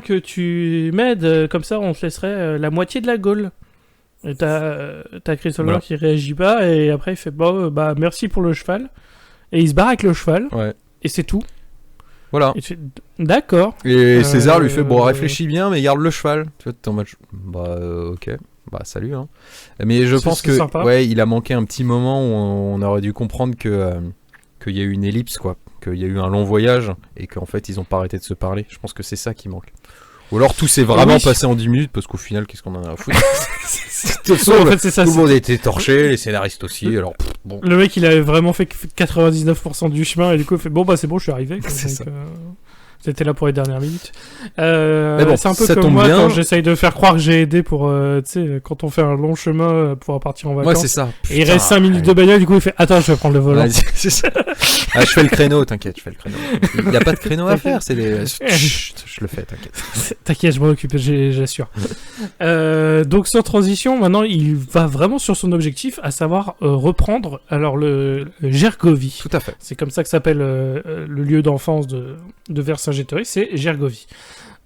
que tu m'aides, comme ça on te laisserait la moitié de la Gaule. Et t'as Christophe Lambert qui réagit pas, et après il fait bon bah merci pour le cheval, et il se barre avec le cheval, ouais. Et c'est tout. Voilà. Et tu fais, d'accord. Et César lui fait bon réfléchis bien mais garde le cheval. Tu vois, t'es en mode bah ok. Bah salut hein. Mais je pense que sympa. Ouais, il a manqué un petit moment où on aurait dû comprendre que qu'il y a eu une ellipse, quoi, qu'il y a eu un long voyage et qu'en fait ils ont pas arrêté de se parler. Je pense que c'est ça qui manque. Ou alors tout s'est vraiment passé en 10 minutes parce qu'au final qu'est-ce qu'on en a à foutre. De toute façon, en fait, tout le monde a été torché, les scénaristes aussi. Alors bon. Le mec il avait vraiment fait 99% du chemin et du coup il fait bon bah c'est bon je suis arrivé. C'est donc, ça. C'était là pour les dernières minutes. Mais bon, c'est un peu comme moi quand j'essaye de faire croire que j'ai aidé pour, tu sais, quand on fait un long chemin pour partir en vacances. Ouais, c'est ça. Putain, et il reste 5 minutes de bagnole, du coup il fait attends, je vais prendre le volant. C'est ça. Ah, je fais le créneau, t'inquiète, je fais le créneau. Il n'y a pas de créneau à faire, c'est des. Chut, je le fais, t'inquiète. T'inquiète, je m'en occupe, j'assure. Donc sans transition, maintenant il va vraiment sur son objectif, à savoir reprendre alors le Gergovie. Tout à fait. C'est comme ça que s'appelle le lieu d'enfance de Vercingétorix, c'est Gergovie.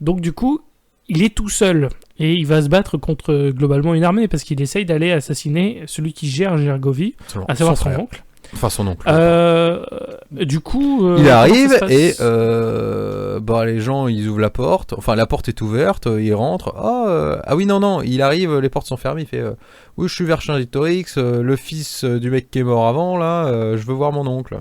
Donc du coup, il est tout seul et il va se battre contre globalement une armée parce qu'il essaye d'aller assassiner celui qui gère Gergovie, à savoir son oncle. Enfin son oncle. Du coup, il arrive et les gens ils ouvrent la porte. Enfin la porte est ouverte, ils rentrent. Ah oui non, il arrive, les portes sont fermées. Il fait oui je suis Vercingétorix, le fils du mec qui est mort avant là. Je veux voir mon oncle.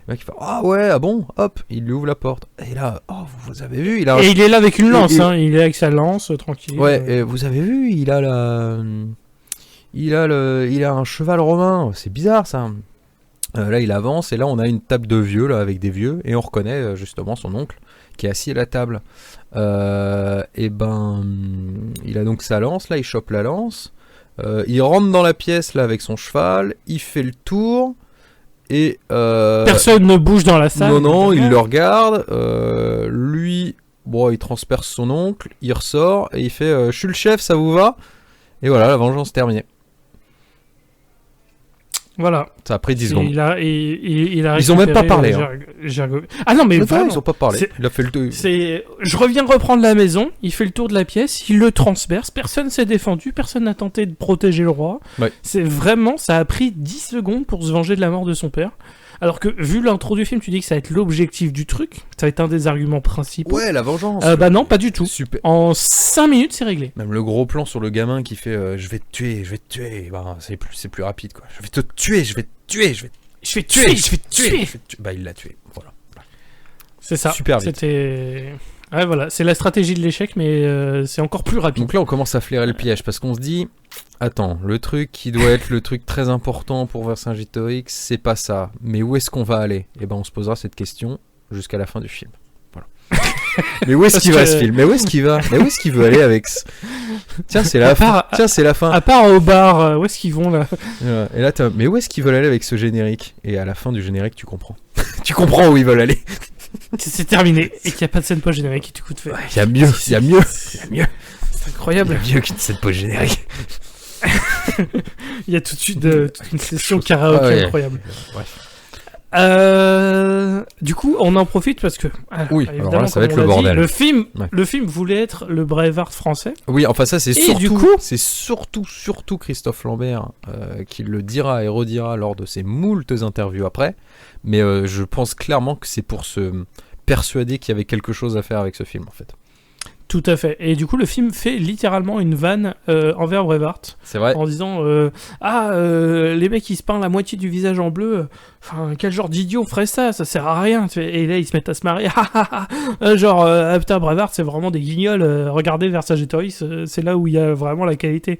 Le mec il fait ah ouais ah bon hop il lui ouvre la porte et là vous avez vu il a et il est là avec une lance il est avec sa lance tranquille. Ouais et vous avez vu il a un cheval romain, c'est bizarre ça. Là, il avance et là, on a une table de vieux là avec des vieux et on reconnaît justement son oncle qui est assis à la table. Et ben, il a donc sa lance là, il chope la lance. Il rentre dans la pièce là avec son cheval, il fait le tour et personne ne bouge dans la salle. Non, il le regarde. Lui, bon, il transperce son oncle, il ressort et il fait je suis le chef, ça vous va? Et voilà, la vengeance terminée. Voilà. Ça a pris 10 secondes. Ils ont même pas parlé. Ah non, mais vraiment. Ils ont pas parlé. Il a fait le tour. Je reviens reprendre la maison, il fait le tour de la pièce, il le transperce, personne s'est défendu, personne n'a tenté de protéger le roi. Ouais. C'est vraiment, ça a pris 10 secondes pour se venger de la mort de son père. Alors que, vu l'intro du film, tu dis que ça va être l'objectif du truc, ça va être un des arguments principaux. Ouais, la vengeance. Bah non, pas du tout. Super. En 5 minutes, c'est réglé. Même le gros plan sur le gamin qui fait je vais te tuer. Bah, c'est plus rapide quoi. Je vais te tuer. Bah, il l'a tué. Voilà. C'est ça. Super vite. C'était. Ouais, voilà, c'est la stratégie de l'échec, mais c'est encore plus rapide. Donc là, on commence à flairer le piège parce qu'on se dit attends, le truc qui doit être le truc très important pour Vercingétorix, c'est pas ça. Mais où est-ce qu'on va aller? Et ben, on se posera cette question jusqu'à la fin du film. Voilà. Mais où est-ce qu'il va ce film? Mais où est-ce qu'il va? Mais où est-ce qu'il veut aller avec Tiens, c'est la fin. Tiens, c'est la fin. À part au bar, où est-ce qu'ils vont là? Et là, mais où est-ce qu'ils veulent aller avec ce générique? Et à la fin du générique, tu comprends. Tu comprends où ils veulent aller. C'est terminé et qu'il n'y a pas de scène post-générique et du coup de fait. Il y a mieux. C'est incroyable. Il y a mieux qu'une scène post-générique. Il y a tout de suite toute une session karaoké incroyable. Bref. Du coup, on en profite parce que oui, alors là, ça va être le bordel. Le film voulait être le Braveheart français. Oui, enfin ça c'est surtout, du coup, c'est surtout Christophe Lambert qui le dira et redira lors de ses moultes interviews après. Mais je pense clairement que c'est pour se persuader qu'il y avait quelque chose à faire avec ce film en fait. Tout à fait. Et du coup, le film fait littéralement une vanne envers Braveheart. C'est vrai. En disant les mecs ils se peignent la moitié du visage en bleu. Enfin, quel genre d'idiot ferait ça? Ça sert à rien. Et là, ils se mettent à se marrer. Genre, putain, Braveheart, c'est vraiment des guignols. Regardez Vercingétorix, c'est là où il y a vraiment la qualité.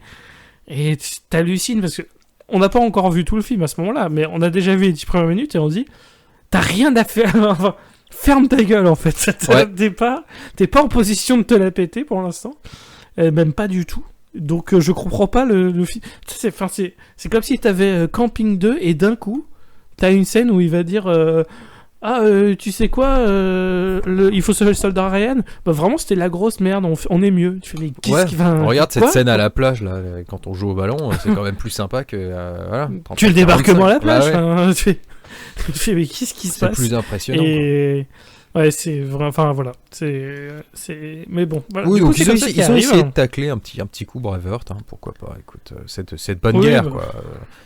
Et t'hallucines parce que on n'a pas encore vu tout le film à ce moment-là, mais on a déjà vu les 10 premières minutes et on se dit t'as rien à faire. Ferme ta gueule en fait. Ouais. T'es pas en position de te la péter pour l'instant. Même pas du tout. Donc je comprends pas le film. C'est comme si t'avais Camping 2 et d'un coup t'as une scène où il va dire tu sais quoi il faut sauver le soldat Ryan. Bah vraiment c'était la grosse merde, on est mieux. Tu fais mais qu'est-ce qui va... Regarde cette scène à la plage là, quand on joue au ballon, c'est quand même plus sympa que voilà. Tu le débarquement à la plage. Bah ouais. Tu fais mais qu'est-ce qui se passe? C'est plus impressionnant. Et ouais, c'est vrai. Enfin voilà, c'est. Mais bon. Voilà. Oui, du coup, donc ils ont essayé hein. de tacler un petit coup Braveheart, hein, pourquoi pas. Écoute, cette bonne guerre bah... quoi.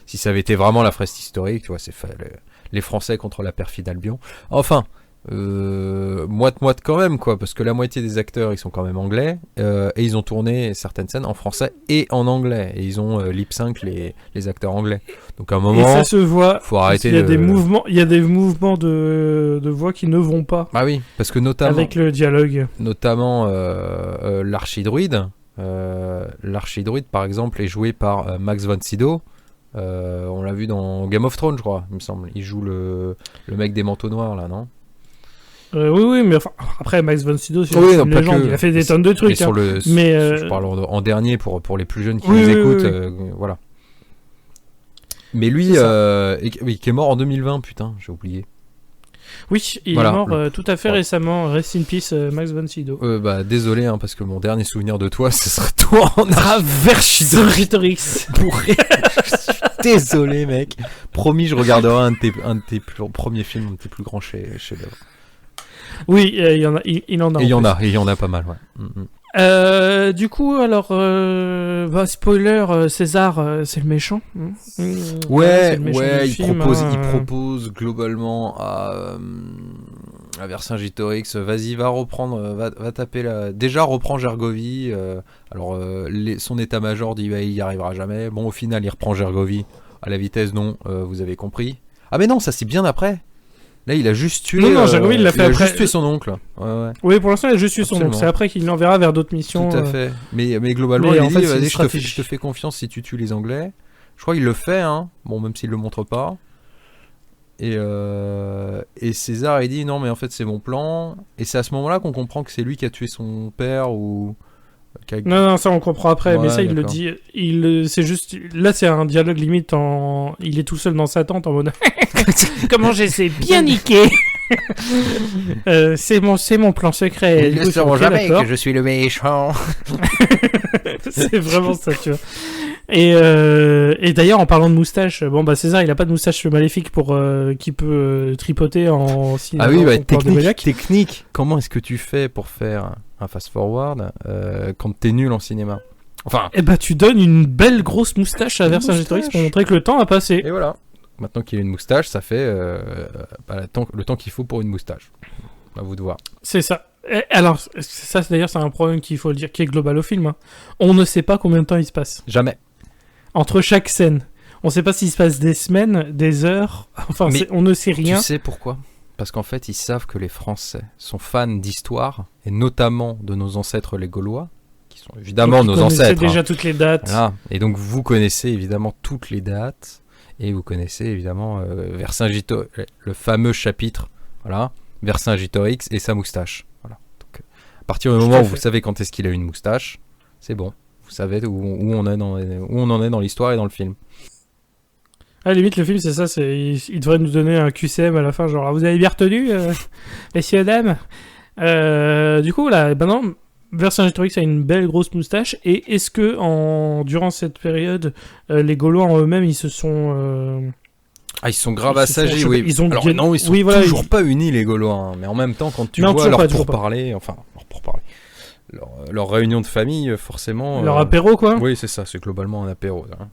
Si ça avait été vraiment la fresque historique, tu vois, c'est les Français contre la perfide Albion. Enfin. Moite quand même quoi, parce que la moitié des acteurs ils sont quand même anglais et ils ont tourné certaines scènes en français et en anglais et ils ont lip sync les acteurs anglais, donc à un moment et ça se voit, faut arrêter. Il y a des mouvements de voix qui ne vont pas. Ah oui, parce que notamment avec le dialogue, notamment l'archidruide par exemple est joué par Max von Sydow. On l'a vu dans Game of Thrones je crois, il me semble, il joue le mec des manteaux noirs là, non? Oui, mais enfin, après Max von Sydow, c'est une légende, il a fait des tonnes de trucs. Mais je parle en dernier pour les plus jeunes qui nous écoutent, voilà. Mais lui, qui est mort en 2020, putain, j'ai oublié. Oui, il est mort tout à fait récemment. Rest in peace, Max von Sydow. Bah désolé, hein, parce que mon dernier souvenir de toi, ce serait toi en Vercingétorix. Désolé, mec. Promis, je regarderai un de tes premiers films, un de tes plus grands chefs-d'œuvre. Oui, il en a. Et il y en a pas mal, ouais. Du coup, alors, spoiler, César, c'est le méchant. Ouais, il propose globalement à Vercingétorix, vas-y, va reprendre, va taper la... Déjà, reprend Gergovie. Alors, son état-major dit, il y arrivera jamais. Bon, au final, il reprend Gergovie à la vitesse, non, vous avez compris. Ah, mais non, ça c'est bien après. Là, il a juste tué. Non, Gergovie, il l'a fait après. Juste tué son oncle. Ouais. Oui, pour l'instant, il a juste tué son oncle. C'est après qu'il l'enverra vers d'autres missions. Tout à fait. Mais globalement, il dit, vas-y, je te fais confiance si tu tues les Anglais. Je crois qu'il le fait, hein. Bon, même s'il le montre pas. Et César il dit non mais en fait c'est mon plan, et c'est à ce moment-là qu'on comprend que c'est lui qui a tué son père ou Non, ça on comprend après, Ouais, mais ça il d'accord. le dit, c'est juste, là c'est un dialogue limite il est tout seul dans sa tente en mode, comment j'essaie bien niqué. C'est mon plan secret. Ils Du ne coup, sauront ok, jamais d'accord. que je suis le méchant. C'est vraiment ça, tu vois. Et d'ailleurs, en parlant de moustache, bon bah César, il a pas de moustache maléfique pour qui peut tripoter en Ah oui, bah, technique. technique. Comment est-ce que tu fais pour faire un fast-forward quand t'es nul en cinéma? Enfin, Et bah tu donnes une belle grosse moustache à Une Vercingétorix moustache. pour montrer que le temps a passé. et voilà. Maintenant qu'il a une moustache, ça fait le temps qu'il faut pour une moustache. À vous de voir. C'est ça. Alors ça d'ailleurs c'est un problème qu'il faut le dire, qui est global au film. Hein. On ne sait pas combien de temps il se passe Jamais. entre chaque scène. On sait pas s'il se passe des semaines, des heures. Enfin, Mais on ne sait rien. Tu sais pourquoi? Parce qu'en fait, ils savent que les Français sont fans d'histoire, et notamment de nos ancêtres les Gaulois, qui sont évidemment Donc, nos ils connaissaient ancêtres. déjà hein. toutes les dates. Voilà. Et donc vous connaissez évidemment toutes les dates, et vous connaissez évidemment le fameux chapitre, voilà, Vercingétorix et sa moustache. Voilà. Donc, à partir du Tout moment à où fait. vous savez quand est-ce qu'il a une moustache, c'est bon. Vous savez où on en est dans l'histoire et dans le film. À la limite, le film, c'est ça. Il devrait nous donner un QCM à la fin, genre, ah, vous avez bien retenu, messieurs, dames. Du coup, là, maintenant, Vercingétorix a une belle grosse moustache. Et est-ce que, durant cette période, les Gaulois en eux-mêmes, ils se sont... Ah, ils sont grave Ils se sont assagés, chopés- oui. ils ont Alors gagné- non, ils sont oui, voilà, toujours pas unis, les Gaulois. Hein. Mais en même temps, quand tu Non, vois toujours leur pas, toujours pas. pourparlers, enfin, leur réunion de famille, forcément... leur apéro, quoi. Oui, c'est ça, c'est globalement un apéro. Hein.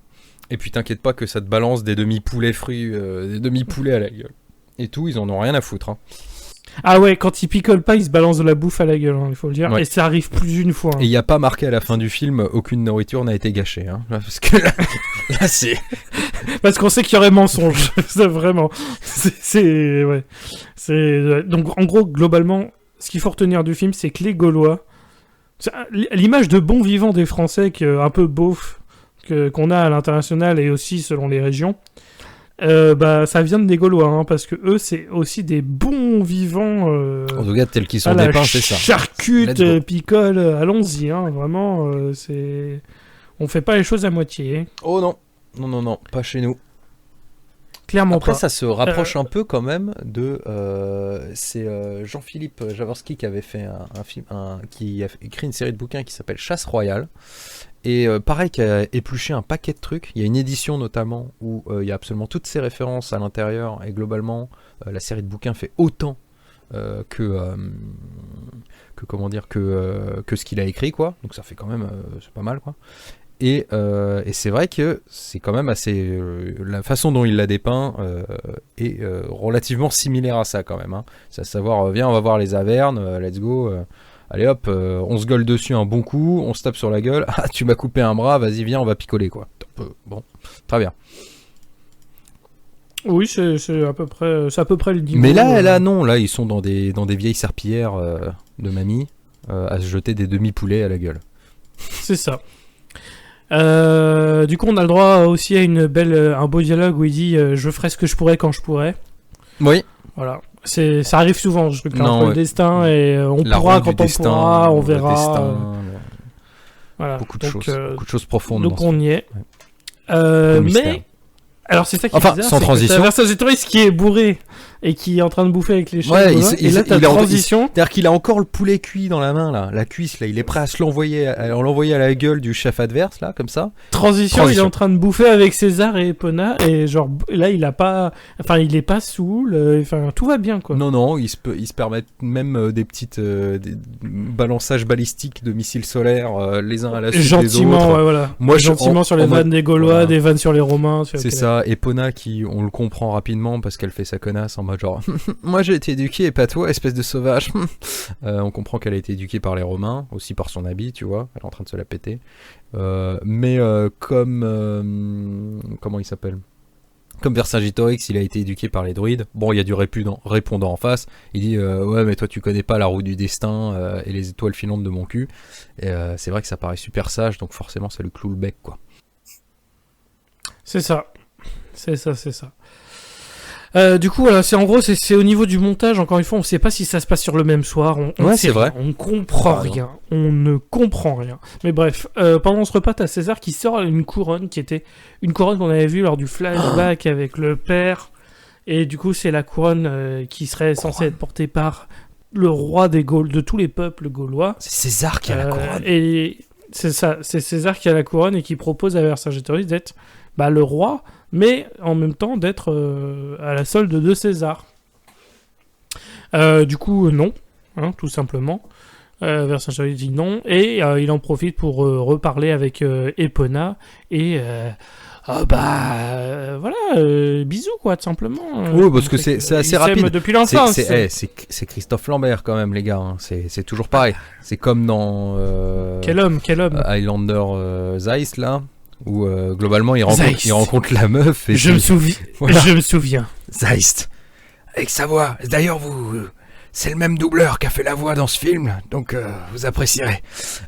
Et puis t'inquiète pas que ça te balance des demi-poulets frits, des demi-poulets à la gueule. Et tout, ils en ont rien à foutre. Hein. Ah ouais, quand ils picolent pas, ils se balancent de la bouffe à la gueule, hein, il faut le dire. Ouais. Et ça arrive plus d'une fois. Et il n'y a pas marqué à la fin du film, aucune nourriture n'a été gâchée. Hein. Parce que là c'est... Parce qu'on sait qu'il y aurait mensonge. Ça, vraiment. Ouais. Donc, en gros, globalement, ce qu'il faut retenir du film, c'est que les Gaulois, l'image de bon vivant des Français, un peu beauf, qu'on a à l'international et aussi selon les régions, bah, ça vient des Gaulois, hein, parce que eux, c'est aussi des bons vivants. En tout cas, tels qu'ils sont à la dépeints, c'est ça. charcute, Let's go. picole, allons-y, hein, vraiment, c'est... On fait pas les choses à moitié, hein. Oh non, non, pas chez nous. Clairement Après, pas. ça se rapproche un peu quand même de... c'est Jean-Philippe Jaworski qui avait fait un film, qui a écrit une série de bouquins qui s'appelle Chasse Royale. Et pareil, qui a épluché un paquet de trucs. Il y a une édition notamment où il y a absolument toutes ces références à l'intérieur. Et globalement, la série de bouquins fait autant que ce qu'il a écrit, quoi. Donc ça fait quand même... c'est pas mal, quoi. Et c'est vrai que c'est quand même assez... la façon dont il l'a dépeint est relativement similaire à ça quand même. Hein. C'est à savoir, viens, on va voir les Avernes, let's go. Allez hop, on se gueule dessus un bon coup, on se tape sur la gueule. Ah, tu m'as coupé un bras, vas-y, viens, on va picoler, quoi. Bon, très bien. Oui, c'est à peu près le niveau. Mais là, non, là, ils sont dans des vieilles serpillières de mamie à se jeter des demi-poulets à la gueule. C'est ça. Du coup, on a le droit aussi à un beau dialogue où il dit je ferai ce que je pourrais quand je pourrais. Oui. Voilà. Ça arrive souvent, ce truc-là, Non, entre ouais. le destin et on La pourra roue quand du on destin, pourra, on le verra. destin, Voilà. beaucoup de Donc, choses profondes. donc dans on y est. le mystère. Mais alors c'est ça qui est Enfin, bizarre, sans c'est que transition. t'as Vercingétorix qui est bourré et qui est en train de bouffer avec les chiens. Ouais, et là t'as transition. C'est-à-dire qu'il a encore le poulet cuit dans la main, là. La cuisse, là, il est prêt à se l'envoyer à la gueule du chef adverse, là, comme ça. Transition, il est en train de bouffer avec César et Epona et genre là il est pas saoul, enfin tout va bien quoi. Non, ils se permettent même des petites des balançages balistiques de missiles solaires les uns à la suite des autres. Gentiment, ouais, voilà. Moi, Gentiment sur les vannes des Gaulois, voilà. des vannes sur les Romains. C'est ça, Epona qui, on le comprend rapidement parce qu'elle fait sa connasse en mode genre moi j'ai été éduquée et pas toi, espèce de sauvage. On comprend qu'elle a été éduquée par les Romains, aussi par son habit, tu vois, elle est en train de se la péter. Mais comme comment il s'appelle, comme Vercingétorix, il a été éduqué par les druides. Bon, il y a du répondant en face. Il dit ouais, mais toi tu connais pas la roue du destin et les étoiles filantes de mon cul. Et c'est vrai que ça paraît super sage, donc forcément ça lui cloue le bec, quoi. C'est ça. Du coup, voilà, c'est au niveau du montage. Encore une fois, on ne sait pas si ça se passe sur le même soir. Ouais, c'est vrai. On ne comprend rien. On ne comprend rien. Mais bref, pendant ce repas, t'as César qui sort une couronne qui était une couronne qu'on avait vue lors du flashback avec le père. Et du coup, c'est la couronne qui serait censée être portée par le roi des Gaules, de tous les peuples gaulois. C'est César qui a la couronne. Et c'est ça, c'est César qui a la couronne et qui propose à Vercingétorix d'être le roi, mais en même temps d'être à la solde de César. Du coup, non, hein, tout simplement. Vercingétorix dit non, et il en profite pour reparler avec Epona, et voilà, bisous quoi, tout simplement. Oui, parce que c'est assez rapide. Depuis l'enfance. C'est Christophe Lambert quand même, les gars. Hein. C'est toujours pareil. C'est comme dans quel homme Highlander Zeist là, où globalement il rencontre la meuf. Et je me souviens. Zeist, avec sa voix. D'ailleurs, c'est le même doubleur qui a fait la voix dans ce film, donc vous apprécierez.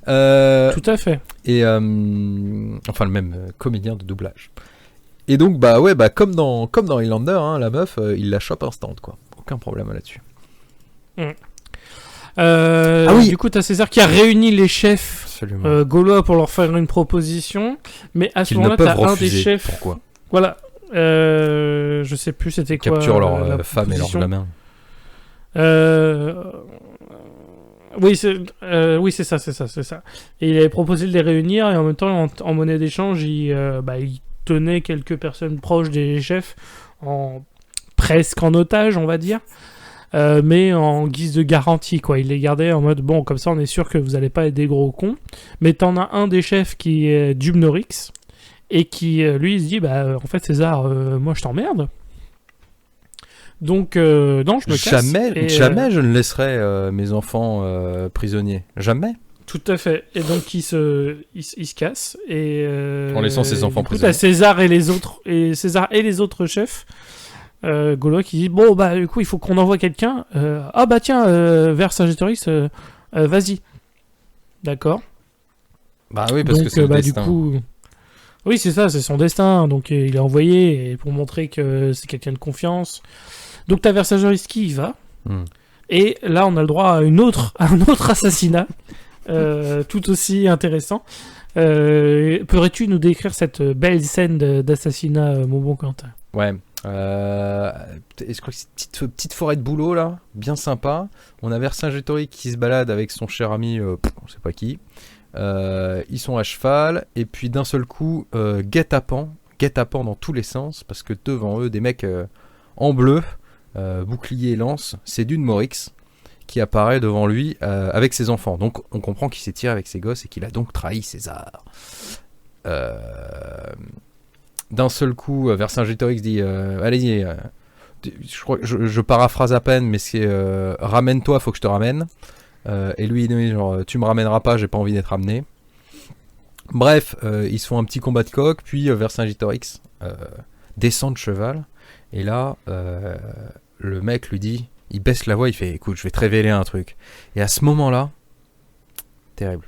Tout à fait. Et enfin le même comédien de doublage. Et donc comme dans Highlander, hein, la meuf, il la chope instant quoi. Aucun problème là-dessus. Oui. Du coup, t'as César qui a réuni les chefs gaulois pour leur faire une proposition, mais à ce moment-là, t'as un des chefs. Pourquoi ? Voilà. Je sais plus c'était quoi. Capture leur femme et leur gamin. Oui, c'est ça. Et il avait proposé de les réunir, et en même temps, en monnaie d'échange, il tenait quelques personnes proches des chefs presque en otage, on va dire. Mais en guise de garantie, quoi. Il les gardait en mode, bon, comme ça, on est sûr que vous allez pas être des gros cons. Mais t'en as un des chefs qui est Dumnorix, et qui, lui, il se dit, en fait, César, moi, je t'emmerde. Donc, non, je me casse. Jamais je ne laisserai mes enfants prisonniers. Jamais. Tout à fait. Et donc, il se casse. Et, en laissant ses enfants prisonniers. T'as César et les autres chefs gaulois qui disent, bon, du coup, il faut qu'on envoie quelqu'un. Tiens, Vercingétorix, vas-y. D'accord. Bah oui, parce que c'est le destin. Du coup... Oui, c'est ça, c'est son destin. Donc, il est envoyé pour montrer que c'est quelqu'un de confiance. Donc t'as Vercingétorix qui y va, et là on a le droit à un autre assassinat, tout aussi intéressant. Pourrais-tu nous décrire cette belle scène d'assassinat, mon bon Quentin ? Ouais, je crois que c'est une petite forêt de bouleaux là, bien sympa. On a Vercingétorix qui se balade avec son cher ami, on sait pas qui. Ils sont à cheval, et puis d'un seul coup, guet-apens dans tous les sens, parce que devant eux, des mecs en bleu, bouclier et lance, c'est Dumnorix qui apparaît devant lui avec ses enfants. Donc on comprend qu'il s'est tiré avec ses gosses et qu'il a donc trahi César. D'un seul coup, Vercingétorix dit allez-y, je paraphrase à peine, mais c'est ramène-toi, faut que je te ramène. Et lui il dit genre tu me ramèneras pas, j'ai pas envie d'être ramené. Bref, ils se font un petit combat de coq, puis Vercingétorix descend de cheval, et là le mec lui dit, il baisse la voix, il fait écoute, je vais te révéler un truc. Et à ce moment-là, terrible.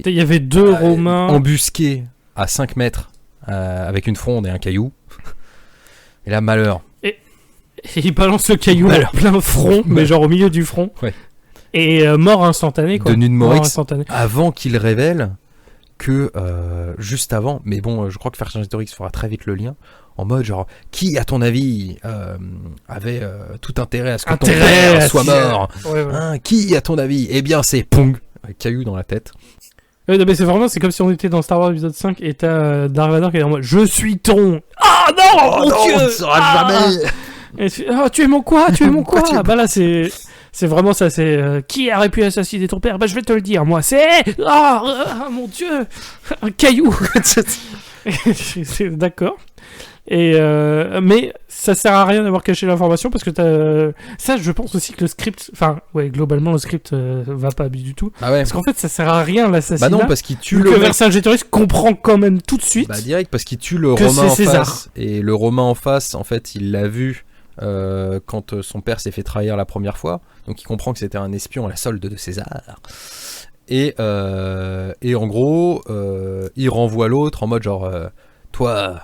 Il y avait deux Romains embusqués à 5 mètres avec une fronde et un caillou. Et là, malheur. Et il balance le caillou en plein front, mais genre au milieu du front. Ouais. Et mort instantané, quoi. De Dumnorix, avant qu'il révèle que juste avant, mais bon, je crois que Vercingétorix fera très vite le lien, en mode genre, qui à ton avis avait tout intérêt à ce que ton père soit mort, hein, qui à ton avis? Eh bien c'est Pong, un caillou dans la tête. Mais c'est comme si on était dans Star Wars épisode 5 et t'as Darth Vader qui est en mode je suis ton. Ah non, mon Dieu, on ne saura jamais. Et tu es mon quoi? Bah là c'est vraiment ça, c'est qui aurait pu assassiner ton père? Bah je vais te le dire, moi c'est mon Dieu, un caillou. D'accord. Et mais ça sert à rien d'avoir caché l'information parce que ça, je pense aussi que le script, globalement le script va pas du tout. Ah ouais. Parce qu'en fait ça sert à rien l'assassinat. Bah non, parce qu'il tue le Vercingétorix comprend quand même tout de suite. Bah direct, parce qu'il tue le Romain en face, et le Romain en face, en fait, il l'a vu quand son père s'est fait trahir la première fois, donc il comprend que c'était un espion à la solde de César. Et en gros, il renvoie l'autre en mode genre toi,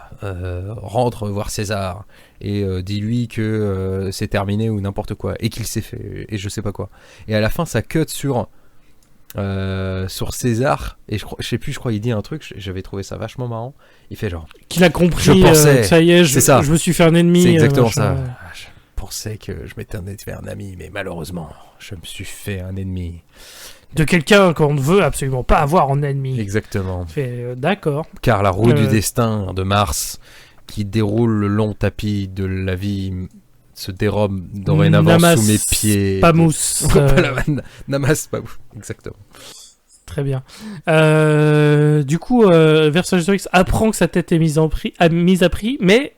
rentre voir César et dis-lui que c'est terminé ou n'importe quoi et qu'il s'est fait et je sais pas quoi. Et à la fin, ça cut sur César et je sais plus, je crois il dit un truc, j'avais trouvé ça vachement marrant. Il fait genre qu'il a compris. Je pensais, ça y est, je me suis fait un ennemi. C'est exactement ça. Je pensais que je m'étais fait un ami, mais malheureusement, je me suis fait un ennemi. De quelqu'un qu'on ne veut absolument pas avoir en ennemi. Exactement. D'accord. Car la roue du destin de Mars, qui déroule le long tapis de la vie, se dérobe dorénavant sous mes pieds. Pamous. Namas Pamous. Exactement. Très bien. Du coup, Vercingétorix apprend que sa tête est mise à prix, mais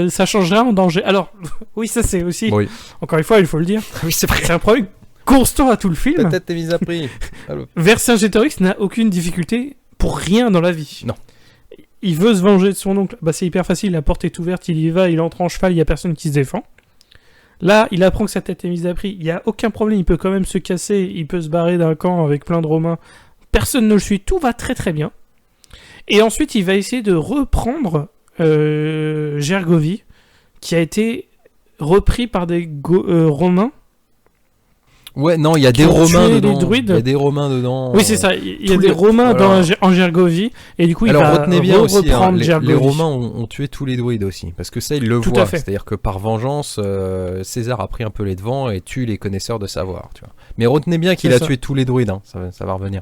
ça changera en danger. Alors, oui, ça c'est aussi... Oui. Encore une fois, il faut le dire. Oui, c'est vrai. C'est un problème constant à tout le film. Ta tête est mise à prix. Vercingétorix n'a aucune difficulté pour rien dans la vie. Non. Il veut se venger de son oncle. Bah, c'est hyper facile, la porte est ouverte, il y va, il entre en cheval, il n'y a personne qui se défend. Là, il apprend que sa tête est mise à prix. Il n'y a aucun problème, il peut quand même se casser, il peut se barrer d'un camp avec plein de Romains. Personne ne le suit, tout va très très bien. Et ensuite, il va essayer de reprendre Gergovie, qui a été repris par des Romains. Ouais, non, il y a des Romains dedans. Il y a des Romains dedans. Oui, c'est ça. Il y a des Romains en Gergovie. Et du coup, il va retenez bien aussi, reprendre Gergovie. Les Romains ont tué tous les druides aussi. Parce que ça, ils le voient. C'est-à-dire que par vengeance, César a pris un peu les devants et tue les connaisseurs de savoir. Tu vois. Mais retenez bien qu'il a tué tous les druides. Hein. Ça va revenir.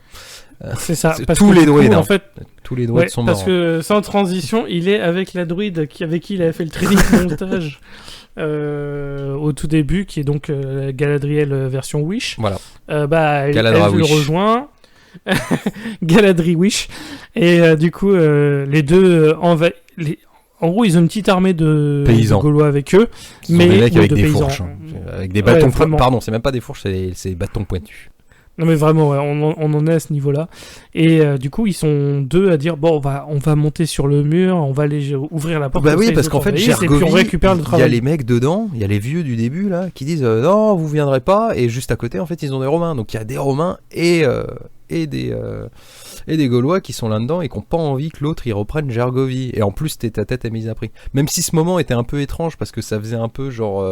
C'est ça. Parce tous que les druides. En fait, tous les druides sont morts. Parce que sans transition, il est avec la druide avec qui il avait fait le training de montage. Au tout début, qui est donc Galadriel version Wish. Voilà. Elle le rejoint. Galadriel Wish. Et du coup, les deux en gros, ils ont une petite armée de Gaulois avec eux. Mais des mecs avec des fourches. Avec des bâtons pointus. Pardon, c'est même pas des fourches, c'est des bâtons pointus. Non mais vraiment, ouais, on en est à ce niveau-là. Et du coup, ils sont deux à dire bon, on va monter sur le mur, on va aller ouvrir la porte. Bah oui, parce qu'en fait, Gergovie, on récupère le travail. Il y a les mecs dedans, il y a les vieux du début là, qui disent non, vous viendrez pas. Et juste à côté, en fait, ils ont des Romains. Donc il y a des Romains et des Gaulois qui sont là-dedans et qui n'ont pas envie que l'autre il reprenne Gergovie. Et en plus, ta tête est mise à prix. Même si ce moment était un peu étrange parce que ça faisait un peu genre.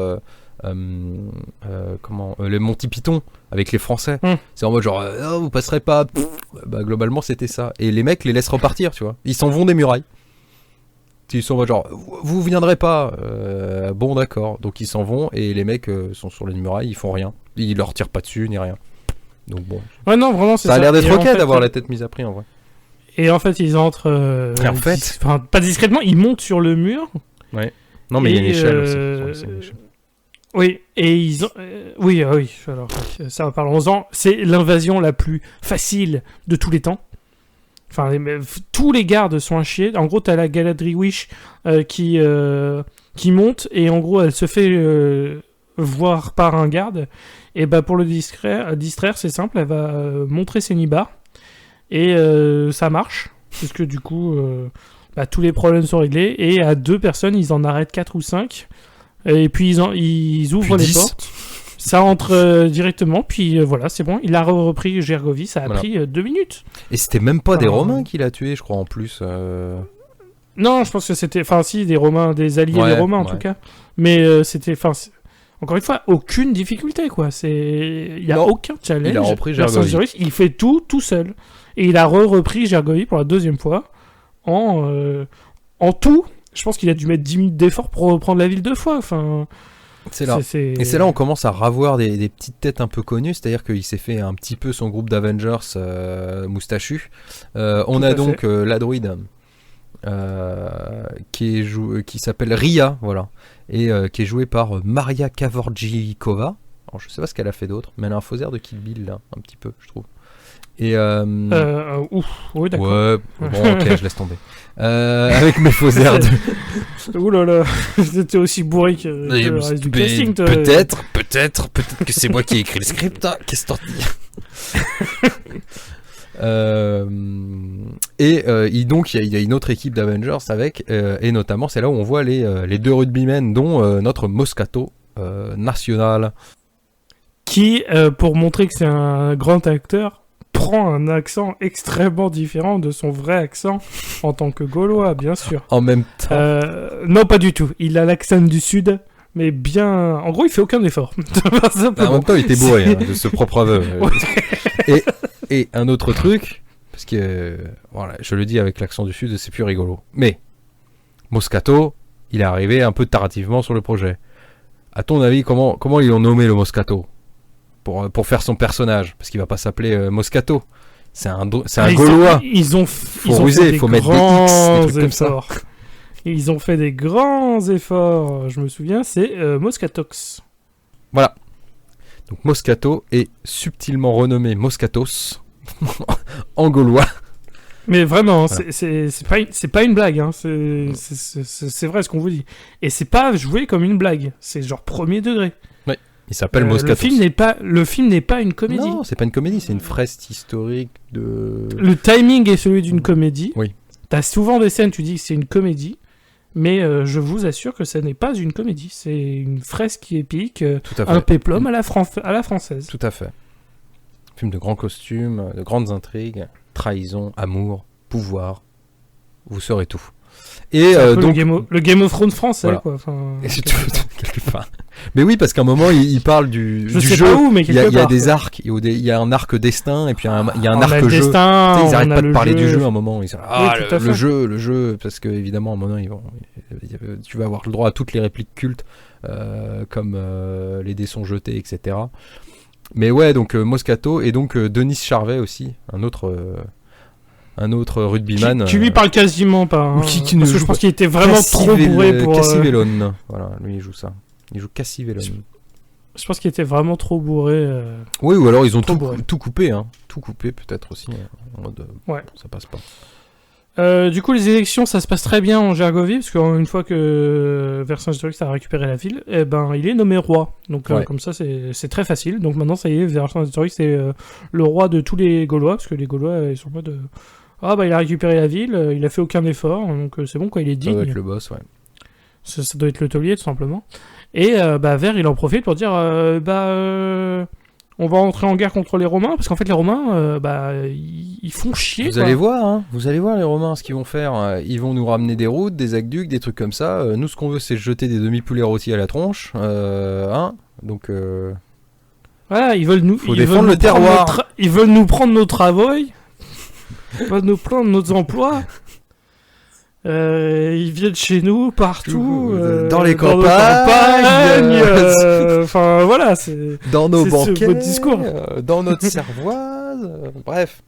Le Monty Python avec les Français, c'est en mode genre vous passerez pas. Bah globalement c'était ça, et les mecs les laissent repartir, tu vois, ils s'en vont des murailles, ils sont en mode genre vous viendrez pas, bon d'accord, donc ils s'en vont et les mecs sont sur les murailles, ils font rien, ils leur tirent pas dessus ni rien, donc bon, ouais, non, vraiment, c'est ça a l'air d'être ok d'avoir la tête mise à prix en vrai. Et en fait ils entrent pas discrètement, ils montent sur le mur, ouais, non mais il y a une échelle aussi, oui, et ils ont... oui, alors, ça, parlons-en. C'est l'invasion la plus facile de tous les temps. Enfin, tous les gardes sont à chier. En gros, t'as la Galadriel Wish qui monte, et en gros, elle se fait voir par un garde. Et bah, pour le distraire, c'est simple, elle va montrer ses nibards. Et ça marche, puisque du coup, tous les problèmes sont réglés. Et à 2 personnes, ils en arrêtent 4 ou 5. Et puis ils ouvrent les portes, ça entre directement, puis voilà, c'est bon, il a repris Gergovie, ça a pris 2 minutes. Et c'était même pas des Romains qui l'a tué, je crois, en plus. Non, je pense que c'était, des Romains, des alliés des Romains en tout cas. Mais c'était, encore une fois, aucune difficulté, quoi. Il y a aucun challenge. Il a repris Gergovie. Il fait tout seul. Et il a repris Gergovie pour la 2e fois en tout. Je pense qu'il a dû mettre 10 minutes d'effort pour reprendre la ville 2 fois. Enfin, c'est là. Et c'est là on commence à revoir des petites têtes un peu connues. C'est-à-dire qu'il s'est fait un petit peu son groupe d'Avengers moustachu. On a donc la druide qui s'appelle Ria, voilà, et qui est jouée par Maria Kavorjikova. Alors je sais pas ce qu'elle a fait d'autre, mais elle a un faux air de Kill Bill là, un petit peu, je trouve. Et oui, d'accord. Ouais, bon, ok, je laisse tomber. Avec mes faux airs de... Ouh là là, t'étais aussi bourré que le reste du casting, toi. Peut-être que c'est moi qui ai écrit le script, hein. Qu'est-ce que t'en dis? Donc il y a une autre équipe d'Avengers avec, et notamment c'est là où on voit les 2 rugbymen, dont notre Moscato national. Qui, pour montrer que c'est un grand acteur, prend un accent extrêmement différent de son vrai accent en tant que Gaulois, bien sûr. En même temps. Non, pas du tout. Il a l'accent du Sud, mais bien... En gros, il fait aucun effort. En même temps, il était bourré de ce propre aveu. Et un autre truc, parce que, voilà, je le dis avec l'accent du Sud, c'est plus rigolo. Mais, Moscato, il est arrivé un peu tardivement sur le projet. À ton avis, comment ils l'ont nommé le Moscato pour faire son personnage? Parce qu'il va pas s'appeler Moscato. C'est un Gaulois. Ils ont ruser, faut mettre des X, des trucs comme ça. Ils ont fait des grands efforts. Je me souviens, c'est Moscatox. Voilà. Donc Moscato est subtilement renommé Moscatos en gaulois. Mais vraiment, voilà. c'est pas une blague, hein. C'est vrai ce qu'on vous dit. Et c'est pas joué comme une blague, c'est genre premier degré. Oui, il s'appelle Moscatos. Le film n'est pas une comédie. Non, c'est pas une comédie, c'est une fresque historique de... Le timing est celui d'une comédie. Oui. T'as souvent des scènes, tu dis que c'est une comédie, mais je vous assure que ça n'est pas une comédie. C'est une fresque épique, un péplum à la française. Tout à fait. Film de grands costumes, de grandes intrigues, trahison, amour, pouvoir, vous saurez tout. Et donc le Game of Thrones français, voilà. Quoi. Enfin, et c'est tout, quelque part. Mais oui, parce qu'à un moment, il parle du jeu. Pas où, mais il y a des arcs, il y a un arc destin, et puis il y a un arc jeu. Destin, ils n'arrêtent pas de parler du jeu à un moment. Ils disent, oui, le jeu, parce que évidemment, à un moment, tu vas avoir le droit à toutes les répliques cultes, comme les dés sont jetés, etc. Mais ouais, donc Moscato, et donc Denis Charvet aussi, un autre rugbyman. Qui lui parle quasiment pas. Hein, qui ne parce que je pense qu'il était vraiment trop bourré pour... Cassivellone, voilà, lui il joue ça. Il joue Cassivellone. Je pense qu'il était vraiment trop bourré. Oui, ou alors ils ont tout coupé, hein. Tout coupé peut-être aussi, en mode, ouais. Ça passe pas. Du coup, les élections, ça se passe très bien en Gergovie, parce qu'une fois que Vercingétorix a récupéré la ville, eh ben, il est nommé roi. Donc, ouais. Comme ça, c'est très facile. Donc maintenant, ça y est, Vercingétorix est le roi de tous les Gaulois, parce que les Gaulois, ils sont en mode... Ah, bah, il a récupéré la ville, il a fait aucun effort, donc c'est bon, quoi, il est digne. Ça doit être le boss, ouais. Ça doit être le taulier, tout simplement. Et Ver, il en profite pour dire, on va entrer en guerre contre les Romains, parce qu'en fait, les Romains, ils font chier. Vous allez voir, hein. Vous allez voir les Romains, ce qu'ils vont faire. Ils vont nous ramener des routes, des aqueducs, des trucs comme ça. Nous, ce qu'on veut, c'est jeter des demi-poulets rôtis à la tronche. Hein. Donc... Voilà, ils veulent nous... Faut défendre le terroir. Ils veulent nous prendre nos travaux. Ils veulent nous prendre nos emplois. Ils viennent chez nous, partout. Dans les campagnes. Enfin, voilà, c'est... Dans nos banquets. Votre discours. Dans notre cervoise. Bref.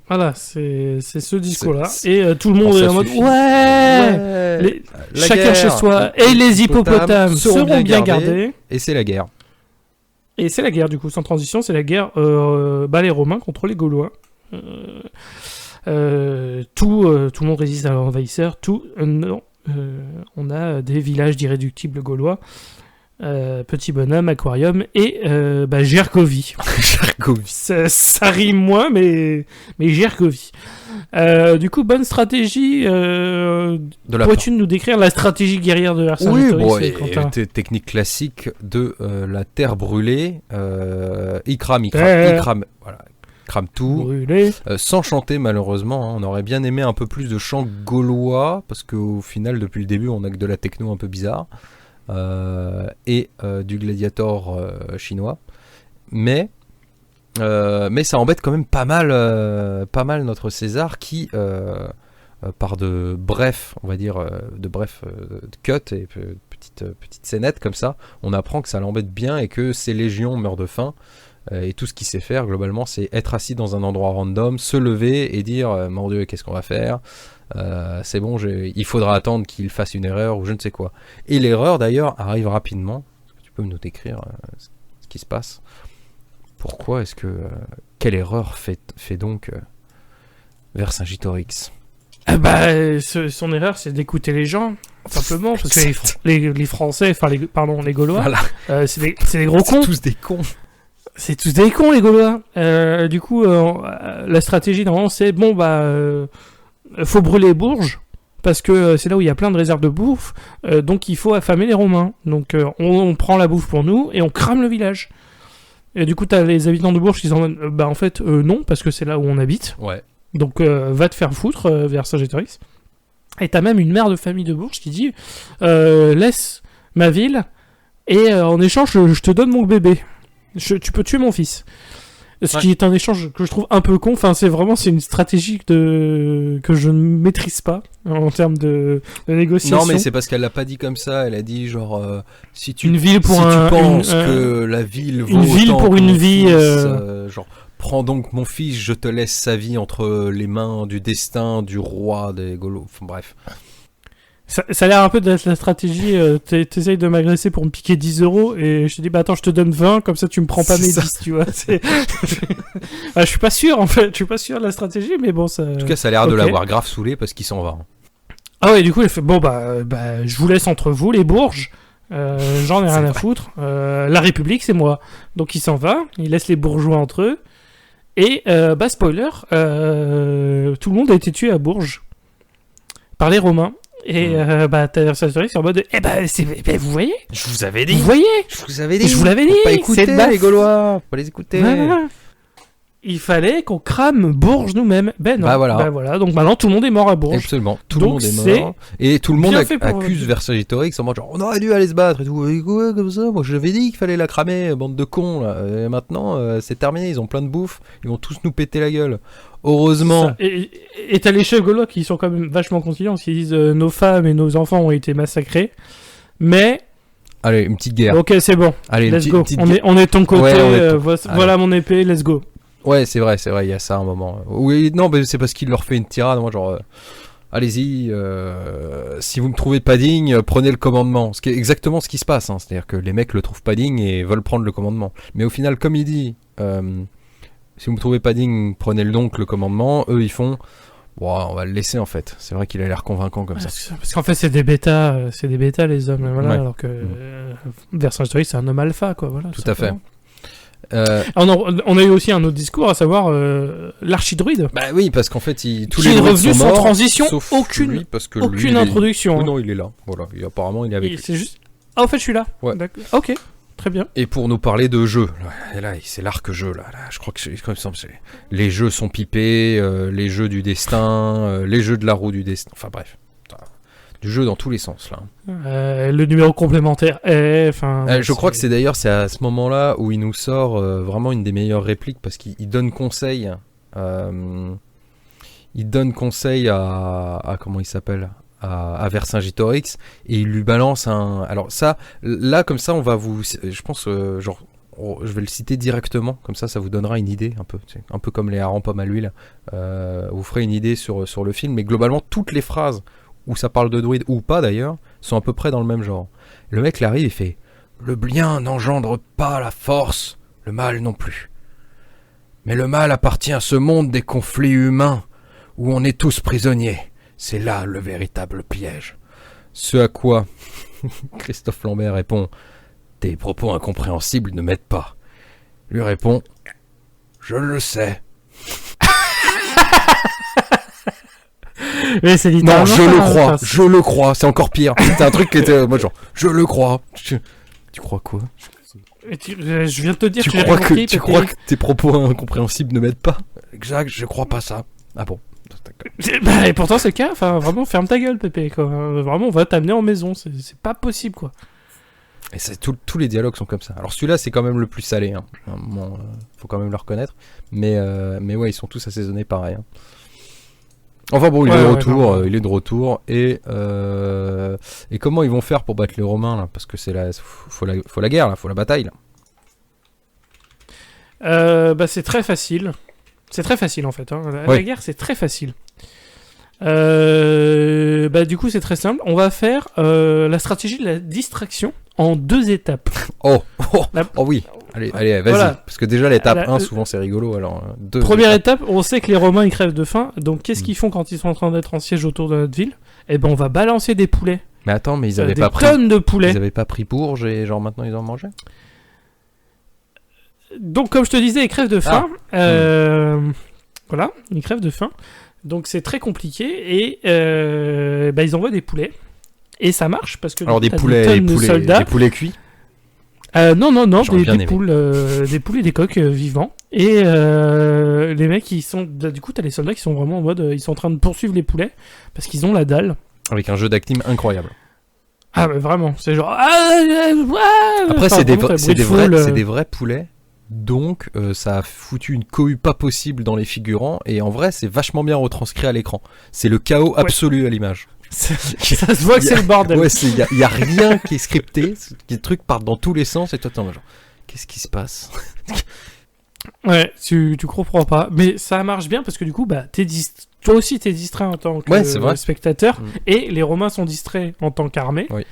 Voilà, c'est ce discours-là. Et tout le monde est en mode... Chacun chez soi. Et les hippopotames seront bien gardés. Et c'est la guerre. Et c'est la guerre, du coup, sans transition. C'est la guerre, les Romains contre les Gaulois. Tout le monde résiste à l'envahisseur. On a des villages d'irréductibles gaulois. Petit bonhomme, aquarium et Gergovie. Gergovie. Ça rime moins, mais Gergovie. Du coup, bonne stratégie. Pourrais-tu nous décrire la stratégie guerrière de Vercingétorix? Oui, technique classique de la terre brûlée. Il crame. Voilà. Crame tout, sans chanter malheureusement, hein. On aurait bien aimé un peu plus de chant gaulois, parce qu'au final depuis le début on a que de la techno un peu bizarre, et du gladiator chinois, mais ça embête quand même pas mal notre César qui, par de brefs, on va dire, de cuts et petites scénettes comme ça, on apprend que ça l'embête bien et que ses légions meurent de faim. Et tout ce qu'il sait faire globalement, c'est être assis dans un endroit random, se lever et dire mon Dieu, qu'est-ce qu'on va faire, c'est bon, il faudra attendre qu'il fasse une erreur ou je ne sais quoi. Et l'erreur d'ailleurs arrive rapidement. Est-ce que tu peux nous décrire ce qui se passe? Pourquoi est-ce que quelle erreur fait donc Vercingétorix? Son erreur, c'est d'écouter les gens, simplement, parce que les Français, les Gaulois, voilà. C'est des gros cons. C'est tous des cons. C'est tous des cons, les Gaulois. Du coup, la stratégie, normalement, c'est faut brûler Bourges, parce que c'est là où il y a plein de réserves de bouffe, donc il faut affamer les Romains. Donc on prend la bouffe pour nous et on crame le village. Et du coup, t'as les habitants de Bourges qui sont en mode, bah en fait, non, parce que c'est là où on habite. Ouais. Donc, va te faire foutre vers Saint-Gétorix. Et t'as même une mère de famille de Bourges qui dit, laisse ma ville, et en échange, je te donne mon bébé. Tu peux tuer mon fils. Ce qui est un échange que je trouve un peu con. Enfin, c'est une stratégie que je ne maîtrise pas en termes de négociation. Non, mais c'est parce qu'elle l'a pas dit comme ça. Elle a dit genre si tu une ville pour tu penses que la ville vaut une ville autant pour que une mon vie. fils, genre prends donc mon fils, je te laisse sa vie entre les mains du destin du roi des Gaulois. Enfin bref. Ça a l'air un peu d'être la stratégie, t'essayes de m'agresser pour me piquer 10 € et je te dis bah attends je te donne 20 comme ça tu me prends pas mes 10 tu vois. Je suis pas sûr en fait, je suis pas sûr de la stratégie mais bon ça... En tout cas ça a l'air de l'avoir grave saoulé parce qu'il s'en va. Ah ouais du coup il fait bon bah je vous laisse entre vous les Bourges, j'en ai rien à foutre, la République c'est moi. Donc il s'en va, il laisse les bourgeois entre eux et spoiler, tout le monde a été tué à Bourges par les Romains. Et t'as Saint-Gétorix en mode vous voyez, je vous avais dit, vous voyez, je vous avais dit, je vous l'avais dit, faut pas écouter les Gaulois, faut pas les écouter. Voilà. Il fallait qu'on crame Bourges nous-mêmes. Ben non. Bah voilà. Donc maintenant tout le monde est mort à Bourges. Absolument. Tout le monde est mort. Et tout le monde accuse Vercingétorix en mode genre on aurait dû aller se battre et tout. Et quoi, comme ça, moi je l'avais dit qu'il fallait la cramer, bande de cons là. Et maintenant c'est terminé, ils ont plein de bouffe, ils vont tous nous péter la gueule. Heureusement. Et t'as les chefs gaulois qui sont quand même vachement conciliants, qui disent nos femmes et nos enfants ont été massacrés. Mais allez, une petite guerre. Ok, c'est bon. Allez, let's go. On est de ton côté. Voilà mon épée, let's go. Ouais, c'est vrai, il y a ça un moment. Oui, non, mais c'est parce qu'il leur fait une tirade, moi, genre, allez-y, si vous me trouvez pas digne, prenez le commandement. Ce qui est exactement ce qui se passe, hein. C'est-à-dire que les mecs le trouvent pas digne et veulent prendre le commandement. Mais au final, comme il dit, si vous me trouvez pas digne, prenez donc le commandement. Eux, ils font, on va le laisser en fait. C'est vrai qu'il a l'air convaincant comme ça. Parce qu'en fait, c'est des bêtas les hommes, voilà, ouais. Alors que Vercingétorix, c'est un homme alpha, quoi. Voilà. Tout à fait. On a eu aussi un autre discours, à savoir l'archidruide. Bah oui, parce qu'en fait, tous les druides sont morts, sans transition, sauf aucune, lui, parce que aucune introduction. Oui, non, il est là. Voilà, et apparemment, il est avec lui. C'est juste... Ah, en fait, je suis là. Ouais. D'accord. Ok, très bien. Et pour nous parler de jeux, et là, c'est l'arc jeu, là, je crois que les jeux sont pipés, les jeux du destin, les jeux de la roue du destin, enfin bref. Du jeu dans tous les sens là. Le numéro complémentaire est... je crois que c'est à ce moment-là où il nous sort vraiment une des meilleures répliques parce qu'il donne conseil. Il donne conseil à comment il s'appelle, à Vercingétorix et il lui balance un... Alors ça, là comme ça on va vous... Je pense je vais le citer directement, comme ça vous donnera une idée un peu. Un peu comme les harengs pommes à l'huile. Vous ferez une idée sur le film, mais globalement toutes les phrases où ça parle de druides, ou pas d'ailleurs, sont à peu près dans le même genre. Le mec il arrive et fait « Le bien n'engendre pas la force, le mal non plus. Mais le mal appartient à ce monde des conflits humains, où on est tous prisonniers. C'est là le véritable piège. » Ce à quoi Christophe Lambert répond « Tes propos incompréhensibles ne m'aident pas. » Lui répond « Je le sais. » Mais c'est non, je le crois, c'est encore pire. C'était un truc qui était moi genre, je le crois. Tu crois quoi? Je viens de te dire tu crois que tes propos incompréhensibles ne m'aident pas? Exact, je crois pas ça. Ah bon? Et pourtant c'est le cas, vraiment ferme ta gueule Pépé, quoi. Vraiment on va t'amener en maison, c'est pas possible quoi. Et tous les dialogues sont comme ça. Alors celui-là c'est quand même le plus salé, hein. Faut quand même le reconnaître. Mais ouais, ils sont tous assaisonnés pareil, hein. Enfin bon, il est de retour et comment ils vont faire pour battre les Romains là, parce que faut la guerre là, faut la bataille là. C'est très facile. C'est très facile en fait. Hein. La guerre c'est très facile. Du coup c'est très simple. On va faire la stratégie de la distraction en 2 étapes. Oh oui. Allez, vas-y. Voilà. Parce que déjà, l'étape 1, souvent, c'est rigolo. Alors, première étape, on sait que les Romains, ils crèvent de faim. Donc, qu'est-ce qu'ils font quand ils sont en train d'être en siège autour de notre ville? Eh ben, on va balancer des poulets. Mais attends, mais ils avaient pas pris... tonnes de poulets. Ils avaient pas pris Bourges et genre maintenant, ils en mangeaient? Donc, comme je te disais, ils crèvent de faim. Voilà, ils crèvent de faim. Donc, c'est très compliqué. Et ils envoient des poulets. Et ça marche parce que... Alors, des poulets cuits? Non, J'aurais bien aimé. des poules et des coqs vivants. Et les mecs, du coup, t'as les soldats qui sont vraiment en mode, ils sont en train de poursuivre les poulets parce qu'ils ont la dalle. Avec un jeu d'acting incroyable. Ah, mais vraiment, c'est genre. Après, Enfin, c'est des, vraiment, c'est t'as des bruit de vrais, foule, c'est des vrais poulets. Donc, ça a foutu une cohue pas possible dans les figurants. Et en vrai, c'est vachement bien retranscrit à l'écran. C'est le chaos absolu à l'image. Ça se voit que c'est le bordel. Ouais, il y a rien qui est scripté. Les trucs partent dans tous les sens. Et toi, t'es en mode genre, qu'est-ce qui se passe? Ouais, tu comprends pas. Mais ça marche bien parce que du coup, bah, toi aussi, t'es distrait en tant que c'est vrai. spectateur. Et les Romains sont distraits en tant qu'armée. Oui.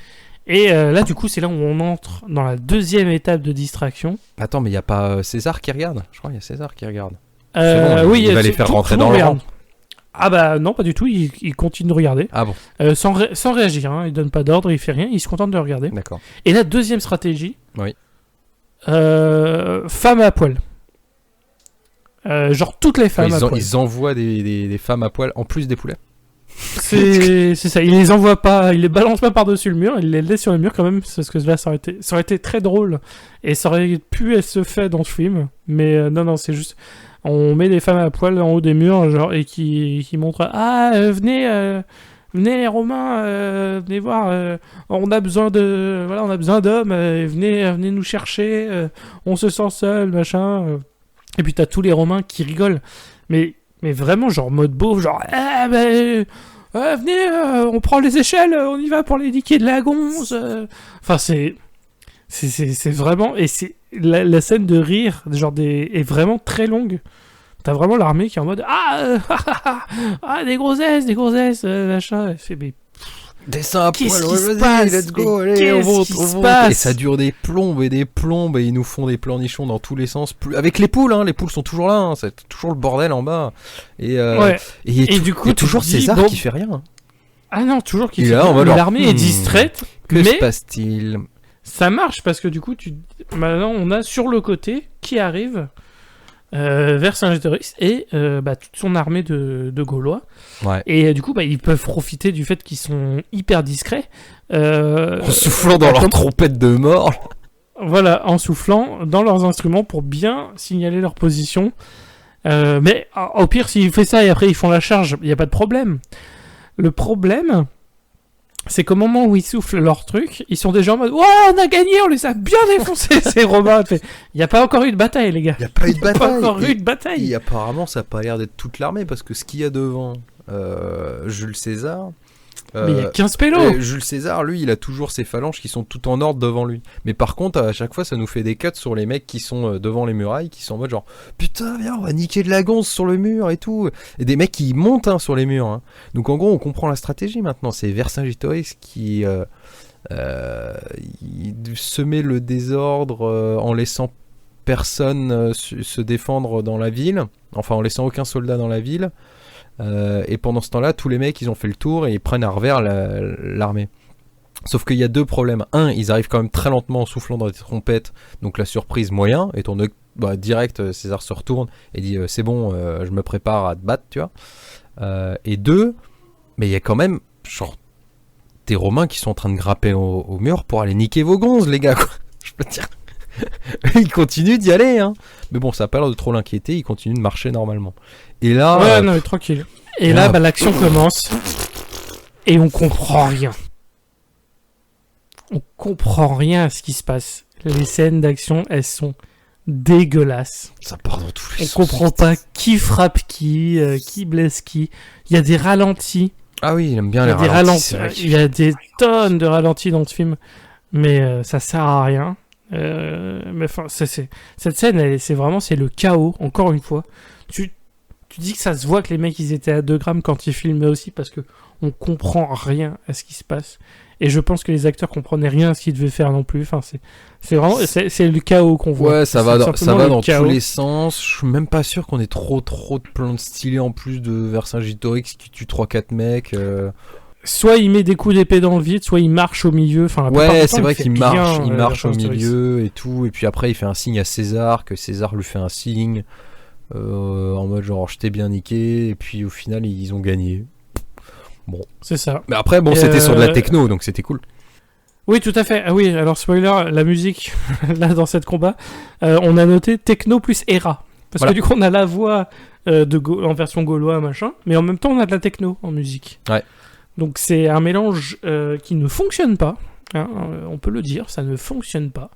Et là, du coup, c'est là où on entre dans la deuxième étape de distraction. Attends, mais il y a pas César qui regarde? Je crois qu'il y a César qui regarde. Oui, il va les faire rentrer dans le rang. Ah bah non, pas du tout, il continue de regarder. Ah bon? Sans réagir, hein. Il donne pas d'ordre, il fait rien, il se contente de regarder. D'accord. Et la deuxième stratégie, Oui. femme à poil. Genre toutes les femmes à poil. Ils envoient des femmes à poil en plus des poulets. C'est ça, il les envoie pas, il les balance pas par-dessus le mur, il les laisse sur le mur quand même, parce que là ça aurait été très drôle, et ça aurait pu être se fait dans ce film, mais non, c'est juste, on met des femmes à poil en haut des murs, genre, et qui montrent, venez les Romains, venez voir, on a besoin d'hommes, venez nous chercher, on se sent seul, machin, et puis t'as tous les Romains qui rigolent, mais vraiment, genre mode beauf, genre, venez, on prend les échelles, on y va pour les niquer de la gonze. Enfin, c'est vraiment, et c'est la scène de rire, genre est vraiment très longue. T'as vraiment l'armée qui est en mode, des grossesses, machin. Elle fait, mais descends à poil, qu'est-ce qui se passe? let's go, allez, on monte. Et ça dure des plombes, et ils nous font des planichons dans tous les sens. Avec les poules, hein, les poules sont toujours là, hein, c'est toujours le bordel en bas. Et du coup, y a toujours César qui fait rien. Hein. Ah non, toujours qui fait rien. Rien. L'armée est distraite. Que se passe-t-il? Ça marche parce que du coup, maintenant on a sur le côté qui arrive vers Saint-Gétorix et toute son armée de Gaulois. Ouais. Et du coup, ils peuvent profiter du fait qu'ils sont hyper discrets. En soufflant dans leur trompette de mort. Voilà, en soufflant dans leurs instruments pour bien signaler leur position. Mais au pire, s'ils font ça et après ils font la charge, il n'y a pas de problème. Le problème, c'est qu'au moment où ils soufflent leur truc, ils sont déjà en mode « Ouais, on a gagné, on les a bien défoncés, ces Romains !» Il n'y a pas encore eu de bataille, les gars. Il n'y a pas eu de bataille. Pas encore eu de bataille. Et apparemment, ça n'a pas l'air d'être toute l'armée, parce que ce qu'il y a devant Jules César... mais il y a 15 pélos. Jules César, lui, il a toujours ses phalanges qui sont tout en ordre devant lui. Mais par contre, à chaque fois, ça nous fait des cuts sur les mecs qui sont devant les murailles, qui sont en mode genre putain, viens, on va niquer de la gonze sur le mur et tout. Et des mecs qui montent sur les murs. Hein. Donc en gros, on comprend la stratégie maintenant. C'est Vercingétorix qui semait le désordre en laissant personne se défendre dans la ville. Enfin, en laissant aucun soldat dans la ville. Et pendant ce temps-là, tous les mecs, ils ont fait le tour et ils prennent à revers l'armée. Sauf qu'il y a deux problèmes. Un, ils arrivent quand même très lentement en soufflant dans des trompettes, donc la surprise moyen. Et direct, César se retourne et dit c'est bon, je me prépare à te battre, tu vois. Et deux, mais il y a quand même genre des Romains qui sont en train de grapper au mur pour aller niquer vos gonzes, les gars, quoi. Je peux te dire. Ils continuent d'y aller, hein. Mais bon, ça a pas l'air de trop l'inquiéter, ils continuent de marcher normalement. Et là... Ouais, non, mais tranquille. Et là, l'action commence. Et on comprend rien. On comprend rien à ce qui se passe. Les scènes d'action, elles sont dégueulasses. Ça part dans tous les sens. On sens. comprend pas qui frappe qui blesse qui. Il y a des ralentis. Ah oui, il aime bien les ralentis. Il y a des tonnes de ralentis dans ce film. Mais ça sert à rien. Mais enfin, cette scène, c'est le chaos, encore une fois. Tu dis que ça se voit que les mecs ils étaient à 2 grammes quand ils filmaient aussi parce que on comprend rien à ce qui se passe. Et je pense que les acteurs comprenaient rien à ce qu'ils devaient faire non plus. Enfin, c'est vraiment le chaos qu'on voit. Ouais, ça va dans tous les sens. Je suis même pas sûr qu'on ait trop de plans stylés en plus de Vercingétorix qui tue 3-4 mecs. Soit il met des coups d'épée dans le vide, soit il marche au milieu. Enfin, ouais, c'est vrai qu'il marche au milieu et tout. Et puis après, il fait un signe à César, que César lui fait un signe. En mode genre je t'ai bien niqué, et puis au final ils ont gagné. Bon, c'est ça. Mais après, bon, c'était sur de la techno, donc c'était cool. Oui, tout à fait. Ah oui, alors spoiler, la musique, là, dans cette combat, on a noté techno plus Era. Parce que du coup, on a la voix en version gaulois, machin, mais en même temps, on a de la techno en musique. Ouais. Donc c'est un mélange qui ne fonctionne pas. Hein, on peut le dire, ça ne fonctionne pas.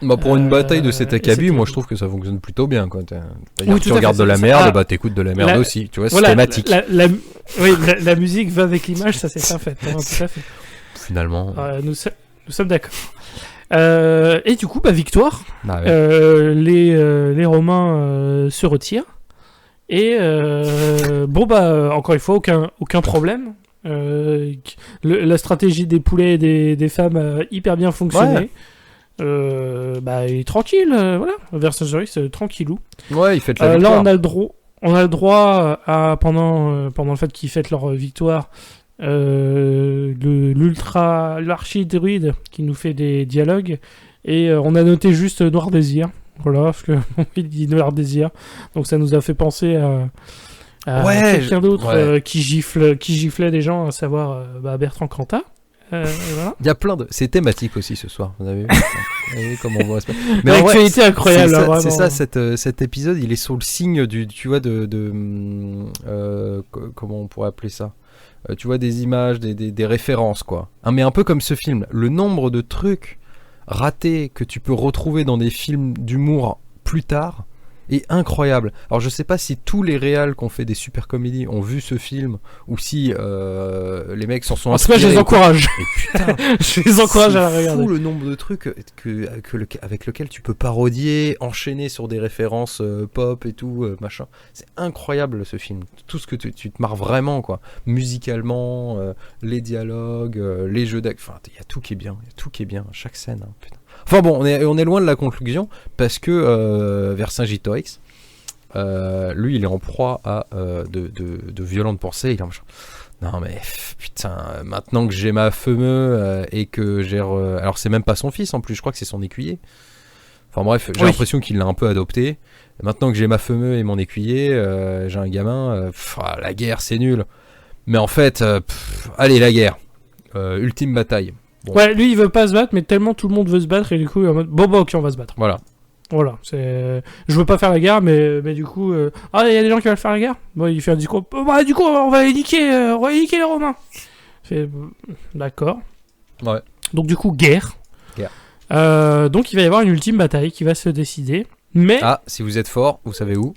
Bah pour une bataille de cet acabit, moi je trouve que ça fonctionne plutôt bien. Quoi. Oui, tu regardes de la merde, bah t'écoutes de la merde aussi. Tu vois, c'est thématique. La musique va avec l'image, ça c'est parfait. Tout à fait. Finalement. Nous sommes d'accord. Et du coup, bah, victoire. Bah, ouais. Les Romains se retirent. Et bon, bah, encore une fois, aucun problème. La stratégie des poulets et des femmes a hyper bien fonctionné. Ouais. Bah, il est tranquille, voilà. Vercingétorix, tranquillou. Ouais, il fête la victoire. Là, on a le droit à, pendant le fait qu'ils fêtent leur victoire, l'archi-druide qui nous fait des dialogues. Et on a noté juste Noir Désir. Voilà, parce que il dit Noir Désir. Donc ça nous a fait penser à quelqu'un d'autre qui giflait des gens, à savoir Bertrand Cantat. Voilà. Il y a plein de... C'est thématique aussi ce soir, vous avez vu, comment on voit. Mais l'actualité incroyable. C'est ça, cet épisode, il est sur le signe du, tu vois, comment on pourrait appeler ça, tu vois, des images, des références, quoi. Hein, mais un peu comme ce film, le nombre de trucs ratés que tu peux retrouver dans des films d'humour plus tard est incroyable. Alors je sais pas si tous les réals qui ont fait des super comédies ont vu ce film ou si les mecs s'en sont inspirés. En tout cas, je les encourage. Et putain, je les encourage à la regarder. C'est fou le nombre de trucs avec lesquels tu peux parodier, enchaîner sur des références pop et tout, machin. C'est incroyable ce film. Tout ce que tu te marres vraiment, quoi. Musicalement, les dialogues, les jeux d'acte. Enfin, il y a tout qui est bien. Il y a tout qui est bien. Chaque scène, hein, putain. Enfin bon, on est loin de la conclusion parce que Vercingétorix, lui, il est en proie à de violentes pensées. Il est en non mais putain, maintenant que j'ai ma fameuse et que j'ai... Alors c'est même pas son fils en plus, je crois que c'est son écuyer. Enfin bref, j'ai l'impression qu'il l'a un peu adopté. Maintenant que j'ai ma fameuse et mon écuyer, j'ai un gamin, la guerre c'est nul. Mais en fait, allez la guerre, ultime bataille. Bon. Ouais, lui il veut pas se battre, mais tellement tout le monde veut se battre et du coup il est en mode bon bah ok on va se battre. Voilà, c'est... Je veux pas faire la guerre, mais du coup... il y a des gens qui veulent faire la guerre. Bon, il fait un discours... Bah, du coup, on va les niquer les Romains. D'accord. Ouais. Donc, du coup, guerre. Donc, il va y avoir une ultime bataille qui va se décider. Mais... Ah, si vous êtes fort, vous savez où ?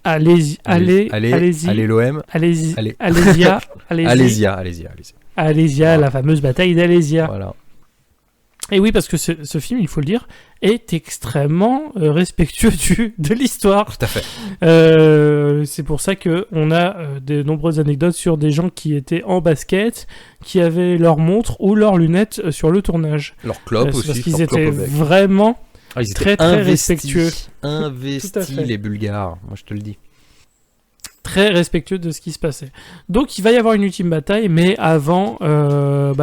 Allez-y l'OM. Alésia, la fameuse bataille d'Alésia. Voilà. Et oui, parce que ce film, il faut le dire, est extrêmement respectueux de l'histoire. Tout à fait. C'est pour ça qu'on a de nombreuses anecdotes sur des gens qui étaient en basket, qui avaient leur montre ou leurs lunettes sur le tournage. Leur clope aussi. Parce qu'ils étaient vraiment très respectueux. Investis les Bulgares, moi je te le dis. Très respectueux de ce qui se passait. Donc il va y avoir une ultime bataille, mais avant,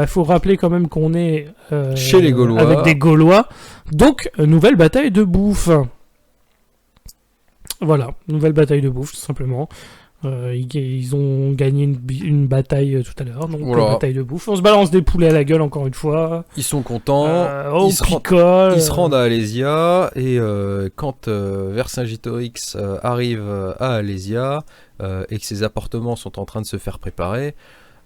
faut rappeler quand même qu'on est chez les Gaulois, avec des Gaulois. Donc nouvelle bataille de bouffe. Voilà, nouvelle bataille de bouffe tout simplement. Ils ont gagné une bataille tout à l'heure, donc bataille de bouffe. On se balance des poulets à la gueule encore une fois. Ils sont contents. Ils se rendent à Alésia et quand Vercingétorix arrive à Alésia et que ses appartements sont en train de se faire préparer,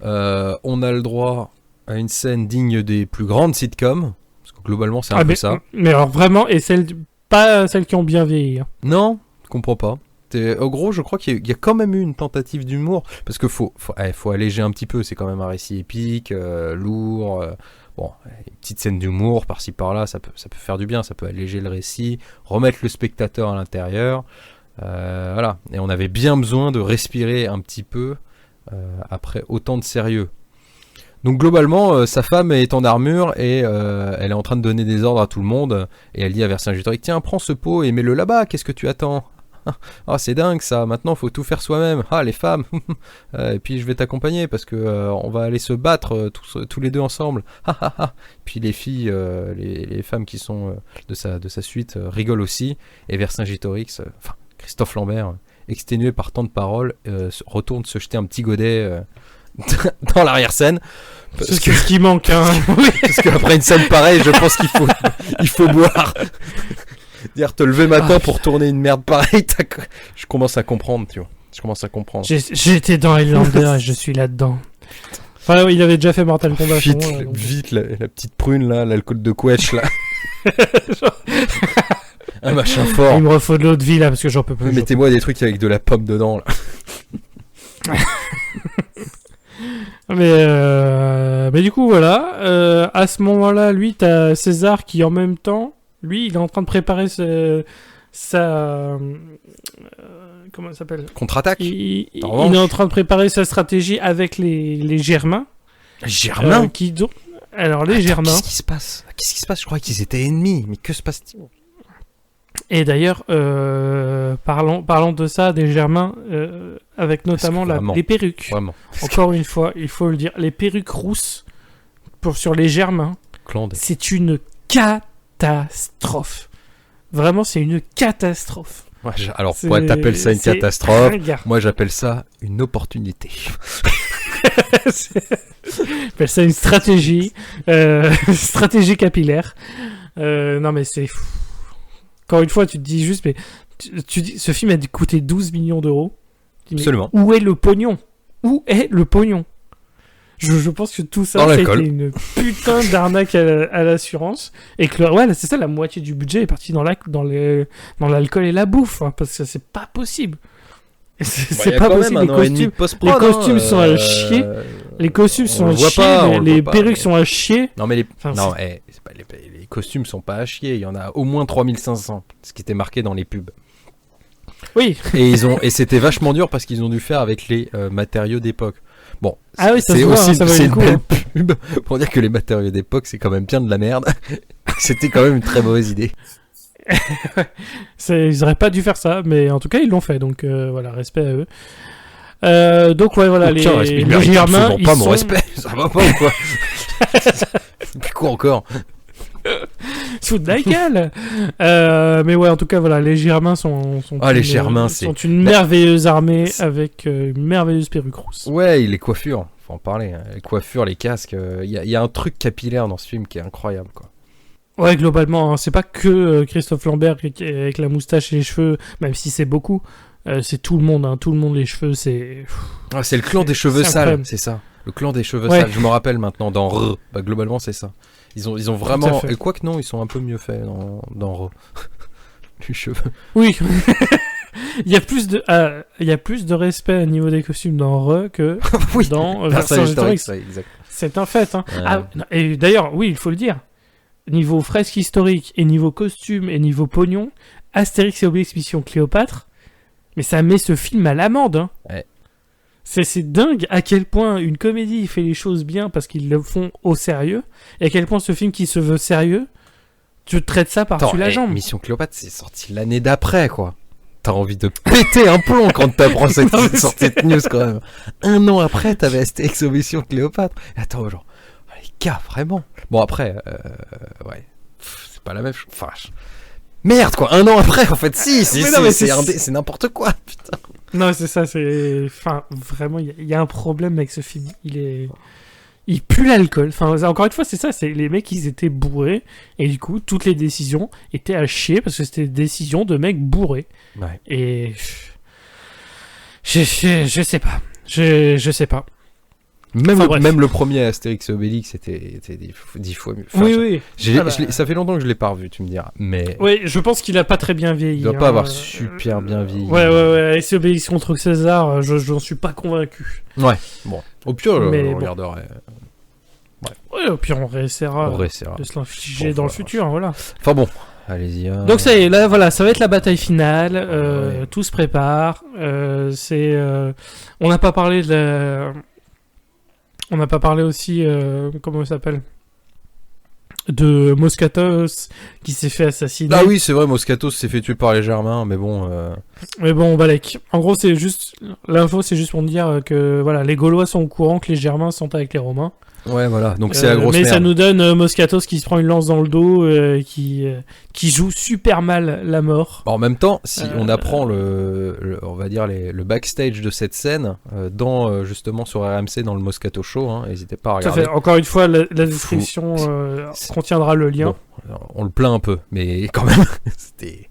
on a le droit à une scène digne des plus grandes sitcoms, parce que globalement c'est un peu ça. Mais alors vraiment, et pas celles qui ont bien vieilli. Hein. Non, je comprends pas. En gros, je crois qu'il y a quand même eu une tentative d'humour, parce que faut alléger un petit peu, c'est quand même un récit épique, lourd, bon, une petite scène d'humour par-ci par-là, ça peut faire du bien, ça peut alléger le récit, remettre le spectateur à l'intérieur, voilà, et on avait bien besoin de respirer un petit peu après autant de sérieux. Donc globalement, sa femme est en armure et elle est en train de donner des ordres à tout le monde, et elle dit à Vercingétorix, tiens, prends ce pot et mets-le là-bas, qu'est-ce que tu attends ? Ah, c'est dingue ça, maintenant faut tout faire soi-même. Ah, les femmes. Et puis je vais t'accompagner parce que on va aller se battre tous les deux ensemble. Puis les filles, les femmes qui sont de sa suite rigolent aussi. Et Vercingétorix, Christophe Lambert, exténué par tant de paroles, retourne se jeter un petit godet dans l'arrière-scène. C'est ce qui manque, hein. Parce qu'après une scène pareille, je pense qu'il faut boire. Dire te lever matin pour tourner une merde pareille, je commence à comprendre, tu vois. Je commence à comprendre. J'étais dans Highlander et je suis là-dedans. Enfin, il avait déjà fait Mortal Kombat. Vite, la petite prune là, l'alcool de couèche là. Un machin fort. Il me refaut de l'eau de vie là parce que j'en peux plus. Mettez-moi des trucs avec de la pomme dedans là. Mais du coup voilà, à ce moment-là, lui, t'as César qui en même temps, lui, il est en train de préparer sa comment ça s'appelle ? Contre-attaque. Il est en train de préparer sa stratégie avec les Germains. Germains Alors les Germains. Qu'est-ce qui se passe ? Je croyais qu'ils étaient ennemis, mais que se passe-t-il ? Et d'ailleurs, parlons de ça, des Germains, avec notamment les perruques. Vraiment. Encore une fois, il faut le dire, les perruques rousses sur les Germains, c'est une catastrophe. Vraiment, c'est une catastrophe. Ouais, alors, pourquoi t'appelles ça une catastrophe ? Moi, j'appelle ça une opportunité. J'appelle ça une stratégie capillaire. Non, mais c'est... Encore une fois, tu te dis juste, mais tu dis, ce film a coûté 12 millions d'euros. Absolument. Où est le pognon ? Où est le pognon ? Je pense que tout ça, c'était une putain d'arnaque à l'assurance. Et que, c'est ça, la moitié du budget est parti dans l'alcool et la bouffe. Hein, parce que c'est pas possible. C'est pas possible. Les costumes sont à chier. Les costumes sont à chier. Les perruques sont à chier. Non, mais les costumes sont pas à chier. Il y en a au moins 3500. Ce qui était marqué dans les pubs. Oui. Et c'était vachement dur parce qu'ils ont dû faire avec les matériaux d'époque. Bon, c'est aussi une belle pub pour dire que les matériaux d'époque, c'est quand même bien de la merde. C'était quand même une très mauvaise idée. Ils auraient pas dû faire ça, mais en tout cas ils l'ont fait, donc voilà, respect à eux. Donc ouais, voilà, les Germains, ils pas mon respect, ça va pas ou quoi? C'est quoi encore? Sous de la gueule. Mais ouais, en tout cas, voilà, les Germains sont une merveilleuse armée avec une merveilleuse perruque rousse. Ouais, les coiffures, faut en parler. Hein. Les coiffures, les casques, il y a un truc capillaire dans ce film qui est incroyable, quoi. Ouais, globalement, hein, c'est pas que Christophe Lambert avec la moustache et les cheveux, même si c'est beaucoup. C'est tout le monde, hein, les cheveux, c'est... c'est le clan des cheveux sales, c'est ça. Le clan des cheveux sales, je me rappelle maintenant, dans R. Bah, globalement, c'est ça. Ils ont vraiment... Et quoique non, ils sont un peu mieux faits dans R. Les cheveux. Oui. Il y a plus de respect au niveau des costumes dans R que dans Vercingétorix. C'est un fait. Hein. Et d'ailleurs, oui, il faut le dire. Niveau fresque historique et niveau costume et niveau pognon, Astérix et Obélix Mission Cléopâtre, mais ça met ce film à l'amende. Hein. Ouais. C'est dingue à quel point une comédie fait les choses bien parce qu'ils le font au sérieux, et à quel point ce film qui se veut sérieux, tu traites ça par-dessus la jambe. Mission Cléopâtre, c'est sorti l'année d'après, quoi. T'as envie de péter un plomb quand t'apprends cette news, quand même. 1 an après, t'avais Astérix et Mission Cléopâtre. Attends, genre... Gars, vraiment. Bon, après, c'est pas la même chose. Enfin, merde, quoi. 1 an après, en fait, c'est n'importe quoi, putain. Non, c'est ça, Enfin, vraiment, il y a un problème avec ce film. Il pue l'alcool. Enfin, encore une fois, c'est ça, les mecs, ils étaient bourrés, et du coup, toutes les décisions étaient à chier, parce que c'était des décisions de mecs bourrés. Ouais. Et... Je sais pas. Je sais pas. Même le premier Astérix et Obélix était 10 fois mieux. Enfin, oui. Ça fait longtemps que je l'ai pas revu, tu me diras. Mais... Oui, je pense qu'il a pas très bien vieilli. Il doit pas avoir super bien vieilli. Ouais. Et c'est Obélix contre César, j'en suis pas convaincu. Ouais, bon. Au pire, on regarderait. Ouais, au pire, on réessayera de se l'infliger dans le futur, voilà. Enfin bon, allez-y. Donc ça y est, là, voilà, ça va être la bataille finale. Tout se prépare. On n'a pas parlé de On n'a pas parlé aussi, comment il s'appelle, de Moscatos qui s'est fait assassiner. Ah oui, c'est vrai, Moscatos s'est fait tuer par les Germains, mais bon... Mais bon, Balek. En gros, l'info, c'est juste pour dire que voilà, les Gaulois sont au courant que les Germains sont avec les Romains. Ouais, voilà, donc c'est la grosse mais merde. ça nous donne Moscato qui se prend une lance dans le dos, qui joue super mal la mort. En même temps, si on apprend on va dire le backstage de cette scène justement sur RMC dans le Moscato Show, hein, n'hésitez pas à regarder. Tout à fait. Encore une fois, la description contiendra le lien. Bon, on le plaint un peu, mais quand même, c'était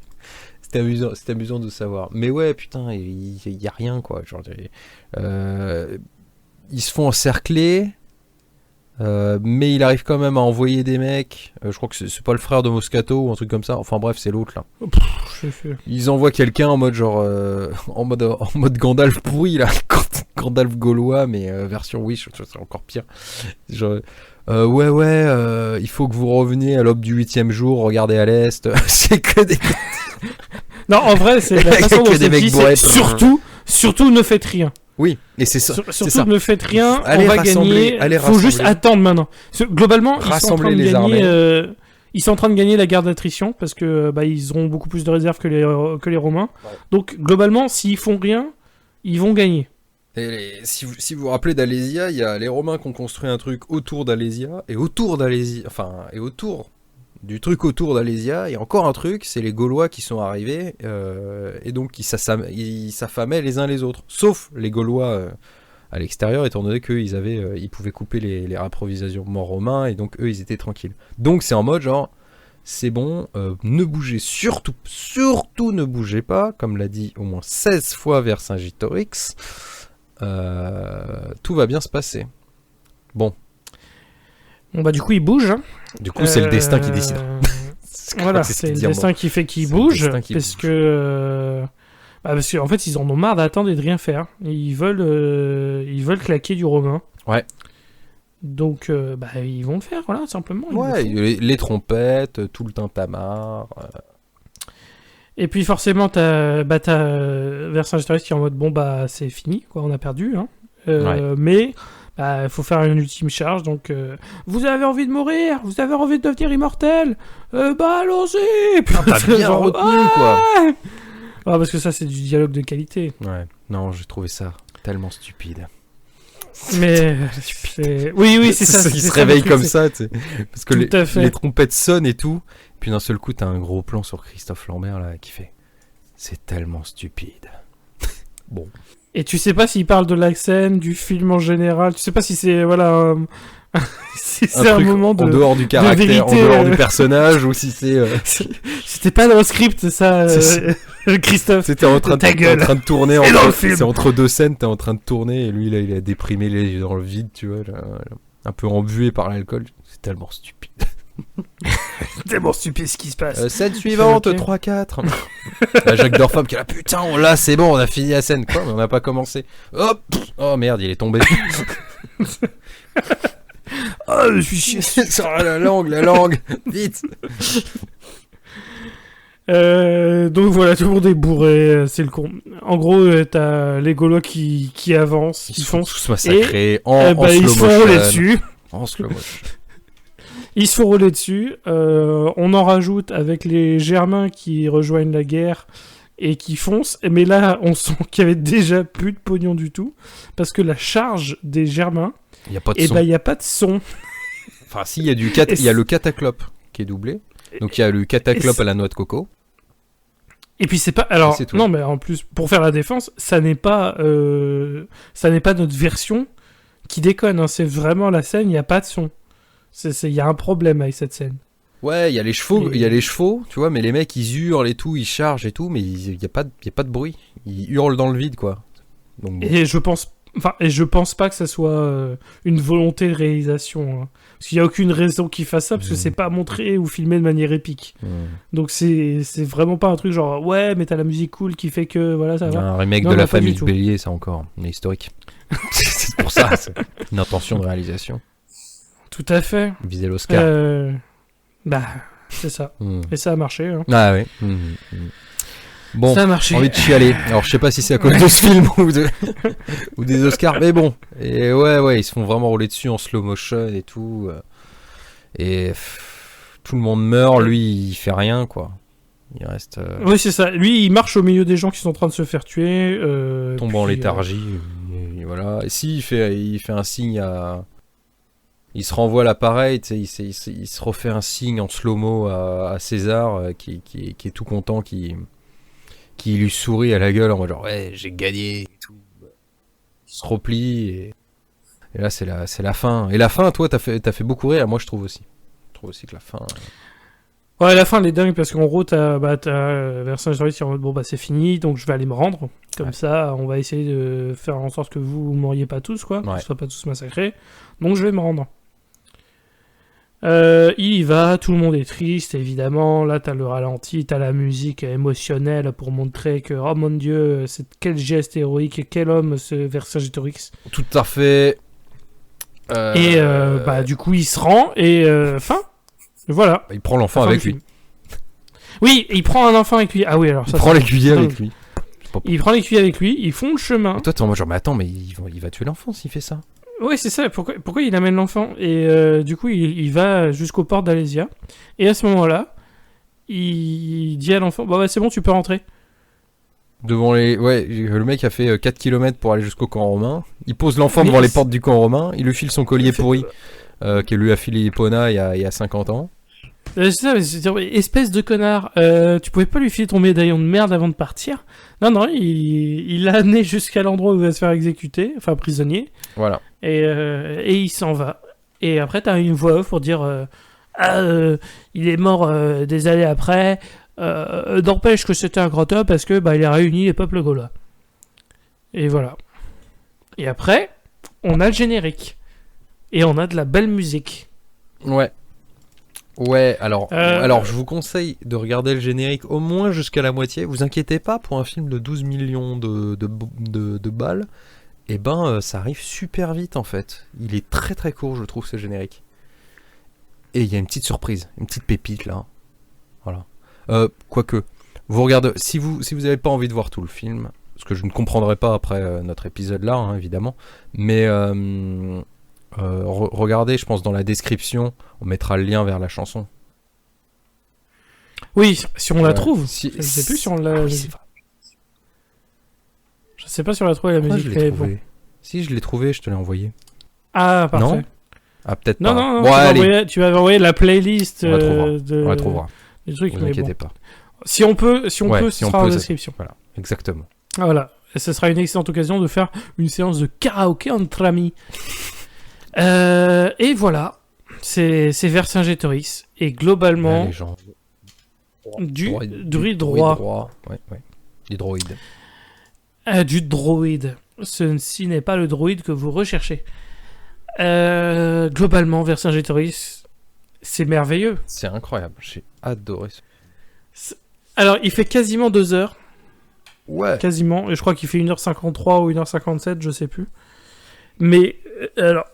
amusant de savoir. Mais ouais, putain, il y a rien quoi. Genre, ils se font encercler. Mais il arrive quand même à envoyer des mecs. Je crois que c'est pas le frère de Moscato ou un truc comme ça. Enfin bref, c'est l'autre là. Ils envoient quelqu'un en mode genre en mode Gandalf pourri là, Gandalf gaulois mais version Wish, c'est encore pire. Genre, il faut que vous reveniez à l'aube du 8e jour. Regardez à l'est. C'est que des. Non, en vrai, c'est la façon dont c'est dit. Surtout ne faites rien. Oui, et c'est ça. Surtout ne faites rien, allez on va gagner. Faut juste attendre maintenant. Globalement, ils sont en train de gagner la guerre d'attrition parce que ils auront beaucoup plus de réserves que les Romains. Ouais. Donc globalement, s'ils font rien, ils vont gagner. Si vous vous rappelez d'Alésia, il y a les Romains qui ont construit un truc autour d'Alésia et autour du truc autour d'Alésia, il y a encore un truc, c'est les Gaulois qui sont arrivés et donc ils s'affamaient les uns les autres. Sauf les Gaulois à l'extérieur, étant donné qu'ils pouvaient couper les rapprovisionnements romains et donc eux ils étaient tranquilles. Donc c'est en mode genre, c'est bon, ne bougez surtout ne bougez pas, comme l'a dit au moins 16 fois Vercingétorix, tout va bien se passer. Bon. Bon du coup il bouge. Hein. Du coup c'est le destin qui décide. Voilà, c'est le destin qui fait qu'il bouge, parce que en fait ils en ont marre d'attendre et de rien faire. Ils veulent claquer du romain. Ouais. Donc ils vont le faire, voilà, simplement. Ouais, les trompettes, tout le tintamarre. Et puis forcément t'as Vercingétorix qui est en mode c'est fini, quoi, on a perdu, hein. Mais il faut faire une ultime charge, donc vous avez envie de mourir, vous avez envie de devenir immortel, allons-y. T'as bien retenu quoi. Parce que ça c'est du dialogue de qualité. Ouais, non, j'ai trouvé ça tellement stupide. Mais oui c'est ça. Il se réveille comme ça, tu sais, parce que les trompettes sonnent et tout, puis d'un seul coup t'as un gros plan sur Christophe Lambert là qui fait c'est tellement stupide. Bon. Et tu sais pas s'il parle de la scène, du film en général. Tu sais pas si c'est si c'est un moment de en dehors du caractère, vérité, en dehors du personnage, ou si c'est. C'était pas dans le script, ça, Christophe. C'était en train de tourner. C'est entre deux scènes, t'es en train de tourner et lui là, il a déprimé les yeux dans le vide, tu vois, là, un peu embué par l'alcool. C'est tellement stupide. Tellement stupide ce qui se passe. Scène suivante, 3-4. Jacques Dorfam qui est là, putain, là c'est bon, on a fini la scène. Quoi, mais on n'a pas commencé. Hop, oh merde, il est tombé. Je suis chié. Sur la langue, vite. Donc voilà, tout le monde est bourré, c'est le con. En gros, t'as les Gaulois qui avancent, qui foncent. Ils se massacrés en slow ils se font rouler dessus. En slow motion. Ils se font rouler dessus. On en rajoute avec les Germains qui rejoignent la guerre et qui foncent. Mais là, on sent qu'il y avait déjà plus de pognon du tout. Parce que la charge des Germains, il n'y a pas de son. Il n'y a pas de son. Enfin, si, il y a le cataclope qui est doublé. Donc il y a le cataclope à la noix de coco. Et puis c'est pas. Alors, non, mais en plus, pour faire la défense, ça n'est pas notre version qui déconne. Hein. C'est vraiment la scène, il n'y a pas de son. Il y a un problème avec cette scène. Ouais, il y a les chevaux, tu vois, mais les mecs ils hurlent et tout, ils chargent et tout, mais il y a pas de bruit. Ils hurlent dans le vide, quoi. Donc, bon. Et je pense pas que ça soit une volonté de réalisation. Hein. Parce qu'il y a aucune raison qu'ils fassent ça, parce que c'est pas montré ou filmé de manière épique. Donc c'est vraiment pas un truc genre ouais, mais t'as la musique cool qui fait que voilà ça va. Un remake de La Famille du Bélier, ça encore, mais historique. C'est pour ça, c'est une intention de réalisation. Tout à fait. Viser l'Oscar. C'est ça. Et ça a marché. Hein. Ah ouais. Bon, ça a marché. J'ai envie de chialer. Alors je sais pas si c'est à cause de ce film ou des Oscars, mais bon. Et ouais, ils se font vraiment rouler dessus en slow motion et tout. Et tout le monde meurt, lui il fait rien, quoi. Il reste. Oui, c'est ça. Lui, il marche au milieu des gens qui sont en train de se faire tuer. Tombe en léthargie. Et voilà. Et si il fait un signe il se renvoie l'appareil, il se refait un signe en slow-mo à César qui est tout content, qui lui sourit à la gueule en mode genre ouais j'ai gagné et tout. Il se replie et là c'est la fin. Et la fin, toi t'as fait beaucoup rire, moi je trouve aussi. Je trouve aussi que la fin... Ouais, la fin elle est dingue parce qu'en gros t'as Vercingétorix qui est en mode bon bah c'est fini donc je vais aller me rendre. Comme ça on va essayer de faire en sorte que vous mouriez pas tous quoi, que ce soit pas tous massacrés. Donc je vais me rendre. Il y va, tout le monde est triste évidemment. Là t'as le ralenti, t'as la musique émotionnelle pour montrer que oh mon dieu quel geste héroïque et quel homme ce Vercingétorix. Tout à fait. Et du coup il se rend et fin. Voilà. Il prend l'enfant avec lui. Oui, il prend un enfant avec lui. Ah oui, alors ça. Il prend l'écuyer avec lui. Il prend l'écuyer avec lui, ils font le chemin. Et toi, t'es en mode genre, mais attends, mais il va tuer l'enfant s'il fait ça. Ouais, c'est ça. Pourquoi il amène l'enfant? Et du coup, il va jusqu'aux portes d'Alésia. Et à ce moment-là, il dit à l'enfant, bah c'est bon, tu peux rentrer. Devant les... Ouais, le mec a fait 4 km pour aller jusqu'au camp romain. Il pose l'enfant devant les portes du camp romain. Il lui file son collier pourri qu'il lui a filé Epona il y a 50 ans. C'est ça, espèce de connard. Tu pouvais pas lui filer ton médaillon de merde avant de partir? Non, il l'a amené jusqu'à l'endroit où il va se faire exécuter, enfin prisonnier. Voilà. Et il s'en va. Et après, t'as une voix off pour dire il est mort des années après. N'empêche que c'était un grand homme parce que il a réuni les peuples gaulois. Et voilà. Et après, on a le générique. Et on a de la belle musique. Ouais, alors je vous conseille de regarder le générique au moins jusqu'à la moitié. Vous inquiétez pas, pour un film de 12 millions de balles, ça arrive super vite en fait. Il est très très court, je trouve, ce générique. Et il y a une petite surprise, une petite pépite là. Voilà. Quoique, vous regardez, si vous n'avez pas envie de voir tout le film, ce que je ne comprendrai pas après notre épisode là, hein, évidemment, mais... regardez, je pense dans la description, on mettra le lien vers la chanson. Oui, si on la trouve. Je sais plus si on l'a. Oui, je sais pas si on l'a trouvé la musique. Si je l'ai trouvé, je te l'ai envoyé. Ah parfait. Non, ah peut-être pas. Non. Bon, tu m'avais envoyé la playlist. On la trouvera. Des trucs. Vous inquiétez pas. Si on peut, ce sera en description. Voilà, exactement. Voilà, et ce sera une excellente occasion de faire une séance de karaoké entre amis. Et voilà, c'est Vercingétorix et globalement du druide roi. Ouais. Du droïde. Du droïde. Ceci n'est pas le droïde que vous recherchez. Globalement, Vercingétorix, c'est merveilleux. C'est incroyable, j'ai adoré ça. Alors, il fait quasiment 2 heures. Ouais. Quasiment, et je crois qu'il fait 1h53 ou 1h57, je sais plus. Mais, alors...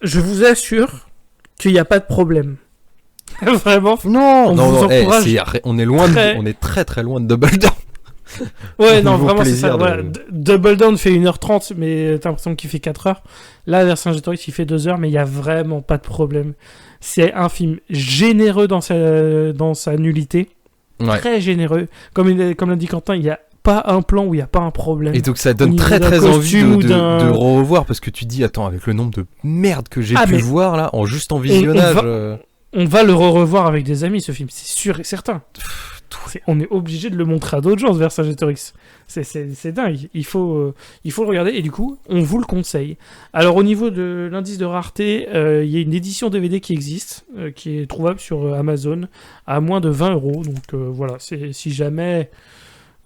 Je vous assure qu'il n'y a pas de problème. Vraiment. Non, on est loin on est très très loin de Double Down. Ouais, non, vraiment c'est ça. Voilà. Double Down fait 1h30, mais t'as l'impression qu'il fait 4 heures. Là, Vercingétorix, il fait 2 heures, mais il n'y a vraiment pas de problème. C'est un film généreux dans sa nullité. Ouais. Très généreux. Comme l'a dit Quentin, il y a pas un plan où il n'y a pas un problème. Et donc ça donne très très envie de revoir parce que tu dis attends, avec le nombre de merde que j'ai pu voir là juste en visionnage on va le revoir avec des amis ce film, c'est sûr et certain. On est obligé de le montrer à d'autres gens, ce Vercingétorix. C'est dingue, il faut le regarder et du coup on vous le conseille. Alors au niveau de l'indice de rareté, il y a une édition DVD qui existe, qui est trouvable sur Amazon à moins de 20 €. Donc voilà, c'est si jamais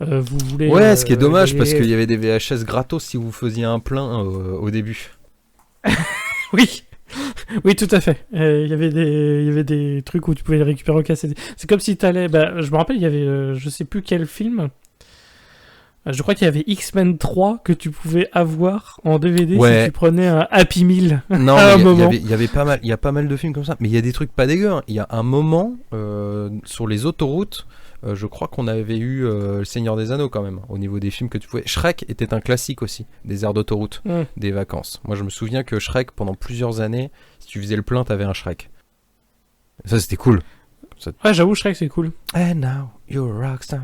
vous voulez... Ouais, ce qui est dommage parce qu'il y avait des VHS gratos si vous faisiez un plein au début. Oui, tout à fait. Il y avait des trucs où tu pouvais les récupérer en cassette. C'est comme si t'allais... je me rappelle, il y avait je sais plus quel film. Je crois qu'il y avait X-Men 3 que tu pouvais avoir en DVD si tu prenais un Happy Meal. Non, il y avait pas mal. Il y a pas mal de films comme ça, mais il y a des trucs pas dégueux. Hein. Il y a un moment sur les autoroutes. Je crois qu'on avait eu Le Seigneur des Anneaux quand même, au niveau des films que tu pouvais... Shrek était un classique aussi, des aires d'autoroute, des vacances. Moi je me souviens que Shrek, pendant plusieurs années, si tu faisais le plein, t'avais un Shrek. Ça c'était cool. Ouais, j'avoue, Shrek c'est cool. And now you're a rockstar.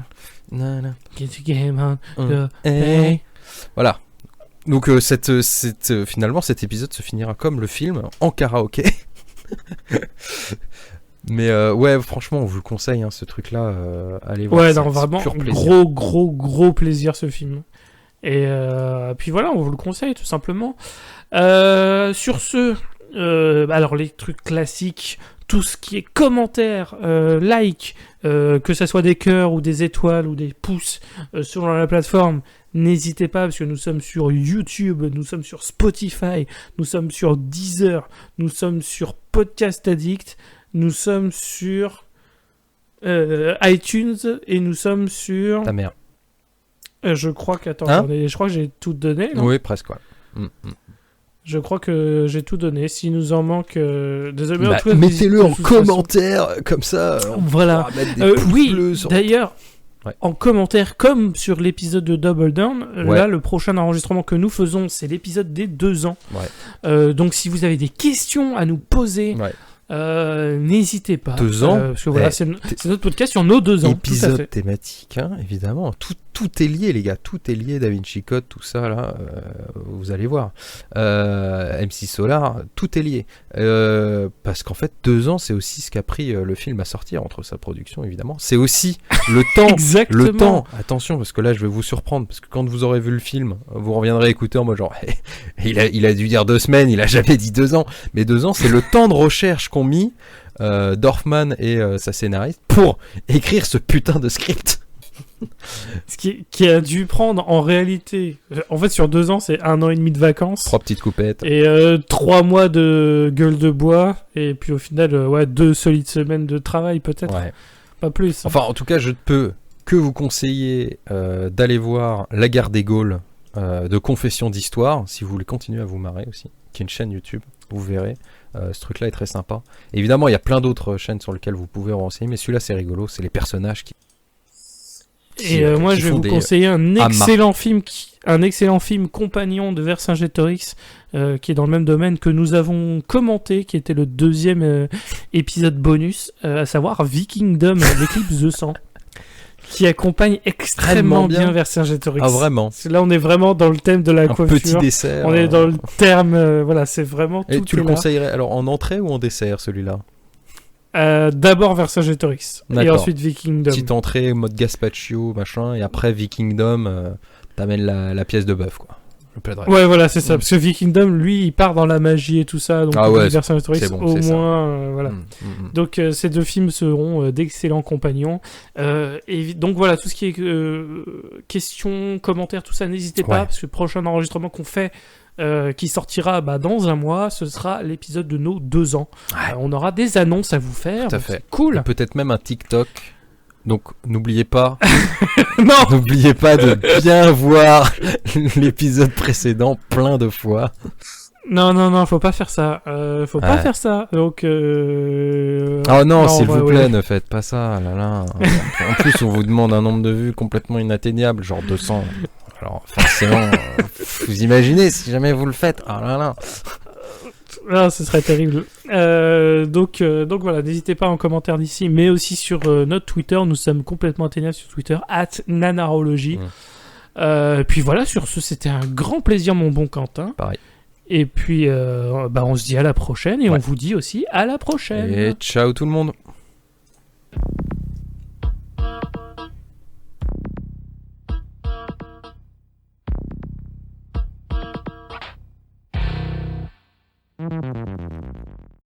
Get the game on. Hey. Voilà. Donc finalement cet épisode se finira comme le film, en karaoké. Mais ouais, franchement, on vous le conseille, hein, ce truc-là. Allez voir. Ouais, c'est non, vraiment, pur plaisir. gros plaisir ce film. Et puis voilà, on vous le conseille tout simplement. Sur ce, alors les trucs classiques, tout ce qui est commentaires, like, que ça soit des cœurs ou des étoiles ou des pouces selon la plateforme, n'hésitez pas parce que nous sommes sur YouTube, nous sommes sur Spotify, nous sommes sur Deezer, nous sommes sur Podcast Addict, nous sommes sur iTunes et nous sommes sur... Ta mère. je crois qu'attends, Hein je crois que j'ai tout donné. Non Oui, presque, ouais. Je crois que j'ai tout donné. S'il nous en manque, désolé. Bah, en tout cas, mettez-le de en toute façon. commentaire, comme ça. On Voilà. pourra mettre des pouces Oui, bleus sur- d'ailleurs, Ouais. en commentaire, comme sur l'épisode de Double Down, Ouais. là, le prochain enregistrement que nous faisons, c'est l'épisode des 2 ans. Ouais. Donc, si vous avez des questions à nous poser, Ouais. n'hésitez pas. 2 ans Parce que voilà, Eh, c'est notre podcast sur nos 2 ans. Tout à Épisode fait. thématique, hein, évidemment. Tout est lié, les gars. Tout est lié. Da Vinci Code, tout ça, là. Vous allez voir. MC Solar, tout est lié. Parce qu'en fait, 2 ans, c'est aussi ce qu'a pris le film à sortir entre sa production, évidemment. C'est aussi le temps. Exactement. Le temps. Attention, parce que là, je vais vous surprendre. Parce que quand vous aurez vu le film, vous reviendrez écouter en mode genre, il a dû dire 2 semaines, il a jamais dit 2 ans. Mais 2 ans, c'est le temps de recherche qu'ont mis Dorfman et sa scénariste pour écrire ce putain de script. Ce qui a dû prendre en réalité, en fait, sur 2 ans, c'est 1 an et demi de vacances. 3 petites coupettes. Et 3 mois de gueule de bois, et puis au final, ouais, 2 solides semaines de travail peut-être, Ouais. pas plus. Enfin, en tout cas, je ne peux que vous conseiller d'aller voir La Guerre des Gaules de Confession d'Histoire, si vous voulez continuer à vous marrer aussi, qui est une chaîne YouTube, vous verrez. Ce truc-là est très sympa. Évidemment, il y a plein d'autres chaînes sur lesquelles vous pouvez vous renseigner, mais celui-là, c'est rigolo, c'est les personnages qui... Et moi, je vais vous conseiller un excellent film compagnon de Vercingétorix, qui est dans le même domaine que nous avons commenté, qui était le 2e épisode bonus, à savoir Vikingdom, l'éclipse de sang, qui accompagne extrêmement bien Vercingétorix. Ah, vraiment? Là, on est vraiment dans le thème de la coiffure. Petit dessert. On est dans le terme, voilà, c'est vraiment tout. Et tu le là. conseillerais alors en entrée ou en dessert, celui-là? D'abord Vercingétorix, et D'accord. ensuite Vikingdom. Petite entrée, mode gazpacho, machin, et après Vikingdom, t'amènes la pièce de bœuf, quoi. Le plat de rêve. Ouais, voilà, c'est ça. Parce que Vikingdom, lui, il part dans la magie et tout ça. Donc, Ah ouais, Vercingétorix, c'est bon, au c'est ça. moins, voilà. Donc, ces 2 films seront d'excellents compagnons. Et donc, voilà, tout ce qui est questions, commentaires, tout ça, n'hésitez pas. Ouais. Parce que le prochain enregistrement qu'on fait, qui sortira dans 1 mois, ce sera l'épisode de nos 2 ans. Ouais. On aura des annonces à vous faire. Tout à donc fait. c'est cool. Peut-être même un TikTok. Donc, n'oubliez pas... Non. N'oubliez pas de bien voir l'épisode précédent plein de fois. Non, faut pas faire ça. Faut pas Ouais. faire ça. Donc. Oh non, s'il vous plaît, ne faites pas ça. Là, là. En plus, on vous demande un nombre de vues complètement inatteignable, genre 200. Alors, forcément, vous imaginez si jamais vous le faites. Ah là là. Ah, ce serait terrible. Donc voilà, n'hésitez pas en commentaire d'ici, mais aussi sur notre Twitter. Nous sommes complètement atteignables sur Twitter, @nanarologie. Puis voilà, sur ce, c'était un grand plaisir, mon bon Quentin. Pareil. Et puis, on se dit à la prochaine, et Ouais. on vous dit aussi à la prochaine. Et ciao tout le monde.